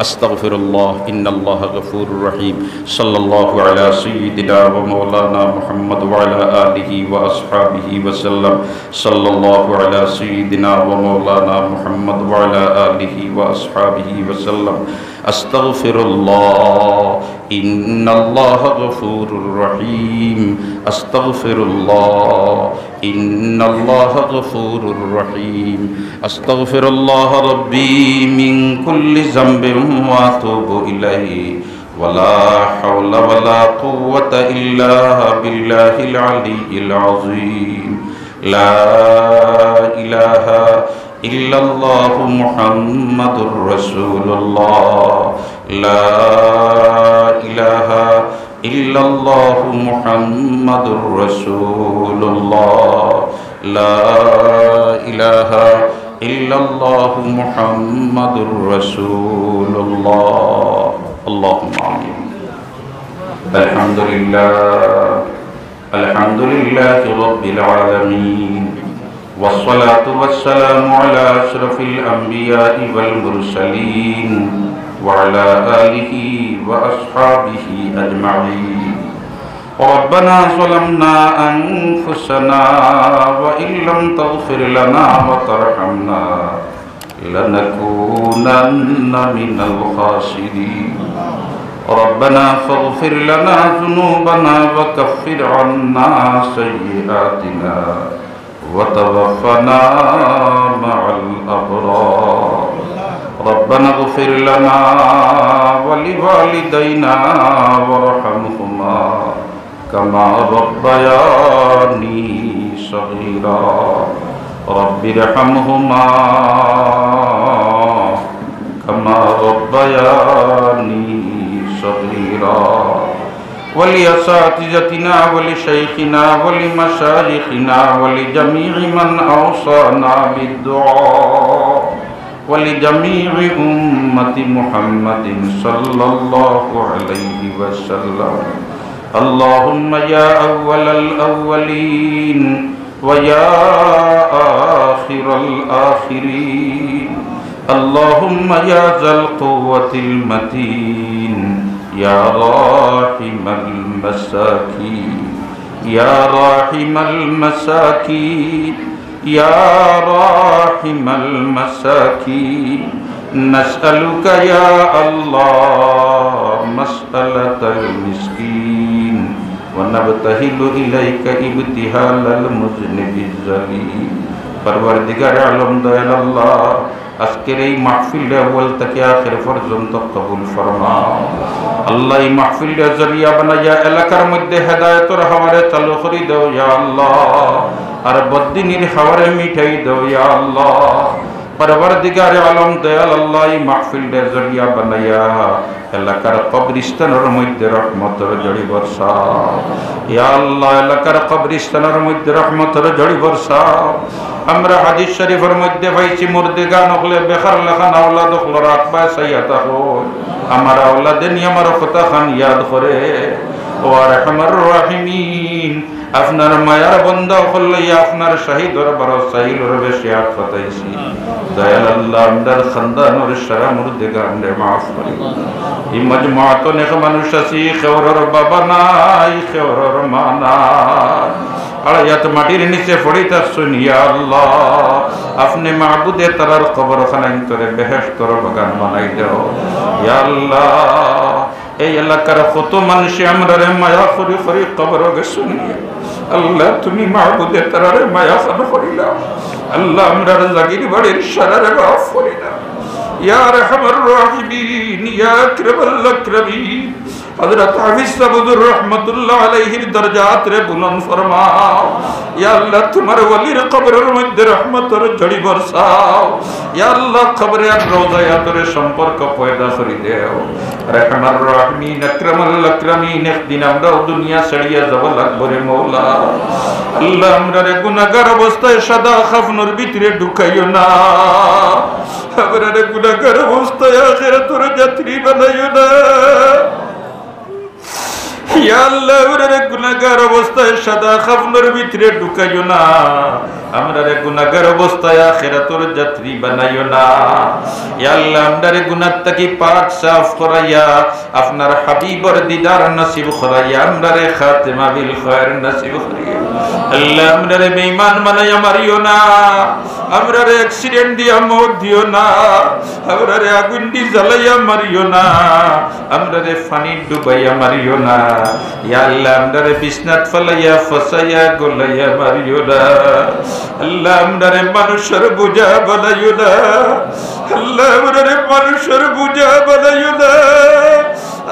আস্তাগফিরুল্লাহ ইন্নাল্লাহা গফুরুর রহিম। সাল্লাল্লাহু আলা সাইয়্যিদিনা ওয়া মাওলানা মুহাম্মদ ওয়া আলা আলিহি ওয়া আসহাবিহি ওয়া সাল্লাম। সাল্লাল্লাহু আলা সাইয়্যিদিনা ওয়া মাওলানা মুহাম্মদ ওয়া আলা আলিহি ওয়া আসহাবিহি ওয়া সাল্লাম। আস্তাগফিরুল্লাহ ইন্নাল্লাহ গফুরুর রহিম আস্তাগফিরুল্লাহ ইন্নাল্লাহ গফুরুর রহিম আস্তাগফিরুল্লাহ রাব্বি মিন কুল্লি যামবিন ওয়া আতুবু ইলাইহি ওয়ালা হাওলা ওয়ালা কুওয়াতা ইল্লা বিল্লাহিল আলিয়্যিল আযীম লা ইলাহা ইল্লাল্লাহু মুহাম্মাদুর রাসূলুল্লাহ লা ইলাহা ইল্লাল্লাহু মুহাম্মাদুর রাসূলুল্লাহ লা ইলাহা ইল্লাল্লাহু মুহাম্মাদুর রাসূলুল্লাহ আল্লাহুম্মা আমিন আলহামদুলিল্লাহি রাব্বিল আলামিন والصلاة والسلام على أشرف الأنبياء والمرسلين وعلى آله وأصحابه أجمعين ربنا ظلمنا أنفسنا وإن لم تغفر لنا وترحمنا لنكونن من الخاسرين ربنا فاغفر لنا ذنوبنا وكفر عنا سيئاتنا وتوفنا مع الأبرار ربنا اغفر لنا ولوالدينا وارحمهما كما ربياني صغيرا رب ارحمهما كما ربياني صغيرا ولأساتذتنا ولشيخنا ولمشايخنا ولجميع من أوصانا بالدعاء ولجميع أمة محمد صلى الله عليه وسلم اللهم يا أول الأولين ويا آخر الآخرين اللهم يا ذا القوة المتين يا راحم المساكين يا راحم المساكين يا راحم المساكين نسألك يا الله مسألة المسكين ونبتهل إليك ابتهال المذنب الذليل परवरदिगार आलम दयाल अल्लाह আজকের এই মাহফিলটা আউয়াল থেকে আখির পর্যন্ত কবুল ফরমাও আল্লাহ এই মাহফিলটা জরিয়া বানায়া এলাকার মধ্যে হেদায়েতের হাওয়ারে চালু করে দাও ইয়া আল্লাহ আর বদ্দিনীর হাওয়ারে মিঠাই দাও ইয়া আল্লাহ परवरदिगार आलम दयाल अल्लाह এই মাহফিলটা জরিয়া বানায়া এলাকার কবরস্থানের মধ্যে রহমতের ঝড়ি বর্ষাও ইয়া আল্লাহ এলাকার কবরস্থানের মধ্যে রহমতের ঝড়ি বর্ষাও আমরা হাদিস শরীফের মধ্যে পাইছি মুর্দিগা নকলে বেখার লাখান আওলাদ হলো রাতবা সাইয়াতা হয় আমার আওলাদে নিয়ে আমার কথা খান ইয়াদ করে ও আরহামার রাহিমিন আপনার মায়ার বান্দা হল্লাইয়া আপনার শহীদ দরবার সাইলর বেশি আত ফতাইছি দয়াল আল্লাহ আমদার খানদানর সারা মুর্দিগানরে maaf করে এই মজমুআত নেক মানুষ আছি খেওরর বাবা নাই খেওরর মা নাই আয়াত মাটির নিচে পড়িতা শুনিয়া আল্লাহ আপনি মাবুদে তারার কবরখানা ইন্তরে বেহেশতর বাগান বানাই দাও ইয়া আল্লাহ এই এলাকার কত মানুষ আমরারে মায়া করি করি কবর গেছুনিয়া আল্লাহ তুমি মাবুদে তারারে মায়া খান করিলা আল্লাহ আমরার জাগির বাড়ির সারারে মাফ করিলা ইয়া আরহামার রাহিমিন ইয়া আকরামাল আকরামিন हज़रत हाफिज़ साबुदुर रहमतुल्लाह अलैहिर दर्जात रे बुलंद फरमाओ या अल्लाह तुम्हारे वलीर कब्रेर मध्य रहमतेर झड़ी बरसाओ या अल्लाह कब्रे और रोज़ाया तोरे संपर्क पैदा करि देओ रहमान रहीम अकरमुल अकरमीन एक दिन আমরা দুনিয়া ছাড়িয়া যাব লাগবরে মওলা আল্লাহ আমরারে গুনাহগার অবস্থায় সাদা খাফনের ভিতরে ঢুকাইও না আমরারে গুনাহগার অবস্থায় আখিরাতের যাত্রী বানাইও না या अल्लाह हमरे गुनाहगार अवस्थाয় সাদা খাফনের ভিতরে ঢুকাইও না আমরারে গুনাহগার অবস্থায় আখিরাতের যাত্রী বানাইও না ইয়া আল্লাহ আমরারে গুনাহ থেকে পাক সাফ করাইয়া আপনার হাবিবের দিদার নসিব করাইয়া আমরারে খাতিমা বিল খায়র নসিব করিয়া আল্লাহ আমরারে বেঈমান বানাইয়া মারিও না আমরারে অ্যাক্সিডেন্ট দিয়া মওত দিও না আমরারে রে আগুন দি জ্বালাইয়া মারিও না, আমরা রে পানি ডুবাইয়া মারিও না, ইয়া আল্লাহ আমরা রে বিছনাত ফলাইয়া ফসাইয়া গলাইয়া মারিও না, আল্লাহ আমরা রে মানুষের বোঝা বানাইও না, আল্লাহ আমরা রে মানুষের বোঝা বানাইও না,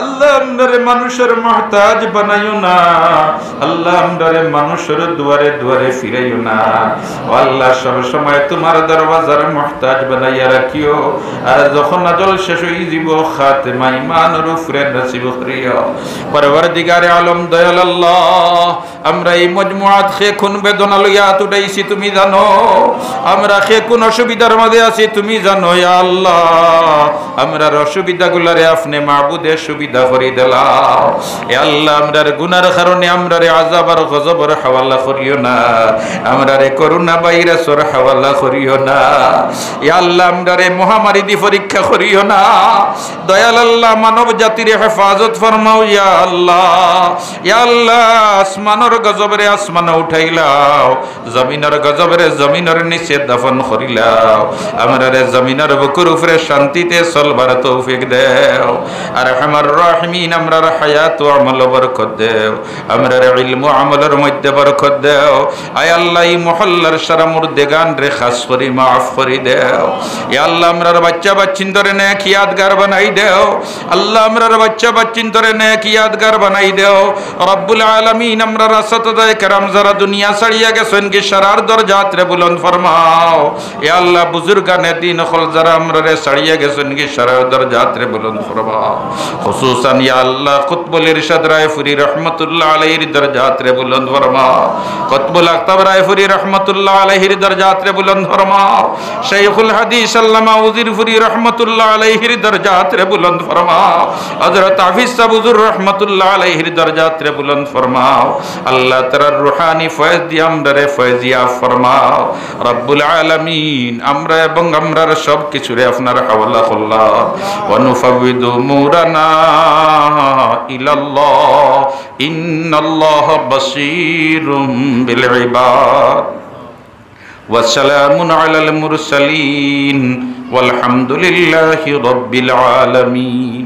আল্লাহ আমরারে মানুষের মুহতাজ বানাইও না, আল্লাহ আমরারে মানুষের দুয়ারে দুয়ারে ফিরাইও না, ও আল্লাহ সব সময় তোমার দরওয়াজার মুহতাজ বানাইয়া রাখিও, আর যখন আজল শেষ হয়ে যাব খাতেমা ঈমানের উপরে নসিব করিও। পরওয়ারদিগারে আলম দয়াল আল্লাহ, আমরা এই মজমুআত খে কোন বেদনা লইয়া উঠাইছি তুমি জানো, আমরা খে কোন অসুবিধার মধ্যে আছি তুমি জানো, ইয়া আল্লাহ আমরার অসুবিধাগুলারে আপনি মাবুদে সুবিধা করে দিলাও, এ আল্লাহ আমরার গুনার কারণে আমরারে আযাব আর গজবের হাওয়ালা করিও না, আমরারে করোনা ভাইরাসের হাওয়ালা করিও না, এ আল্লাহ আমরারে মহামারী দি পরীক্ষা করিও না, দয়াল আল্লাহ মানব জাতির হেফাজত ফরমাও ইয়া আল্লাহ, ইয়া আল্লাহ আসমানের গজবরে আসমানে উঠাইলাও, জমিনের গজবরে জমিনের নিচে দাফন করিলাও, আমরারে জমিনের বুকের উপরে শান্তিতে চলবার তৌফিক দেও, আর আমার রাহিমিন আমরার হায়াত ও আমল বরকত দেও, আমরার ইলম ও আমলের মধ্যে বরকত দেও, আয় আল্লাহ এই মহল্লার সারা মুর্দেগান রে খাস করি মাফ করি দেও, ইয়া আল্লাহ আমরার বাচ্চা বাচ্চিন ধরে নেক ইয়াদগার বানাই দেও, আল্লাহ আমরার বাচ্চা বাচ্চিন ধরে নেক ইয়াদগার বানাই দেও, রব্বুল আলামিন আমরার সাতদায়ে کرام যারা দুনিয়া ছাড়িয়া গেছেন কি সারার দরজাত রে বুলন্দ ফরমাও, ইয়া আল্লাহ বুজুর্গানে দিন খল যারা আমরারে ছাড়িয়া গেছেন কি সারার দরজাত রে বুলন্দ ফরমাও, খুসুসান ইয়া আল্লাহ কুতবুল ইরশাদ রায়ফুরি রহমাতুল্লাহ আলাইহির দরজাত রে বুলন্দ ফরমাও, কুতবুল আখতাব রায়ফুরি রহমাতুল্লাহ আলাইহির দরজাত রে বুলন্দ ফরমাও, শাইখুল হাদিস আল্লামা উজিরফুরি রহমাতুল্লাহ আলাইহির দরজাত রে বুলন্দ ফরমাও, হযরত হাফিজ সাহেব হুজুর রহমাতুল্লাহ আলাইহির দরজাত রে বুলন্দ ফরমাও, আল্লাহ তাআলার রূহানি ফয়েজ দিয়ে আমরারে ফয়েজিয়া ফরমাও, রব্বুল আলামিন আমরা এবং আমরার সব কিছুরে আপনার হাওয়ালা করলাম, ওয়া নুফাউযিদু মুরানা ইলাল্লাহ ইন্নাল্লাহা বাসীরুম বিল ইবাদ, ওয়া সালামুন আলাল মুরসালিন ওয়ালহামদুলিল্লাহি রাব্বিল আলামিন।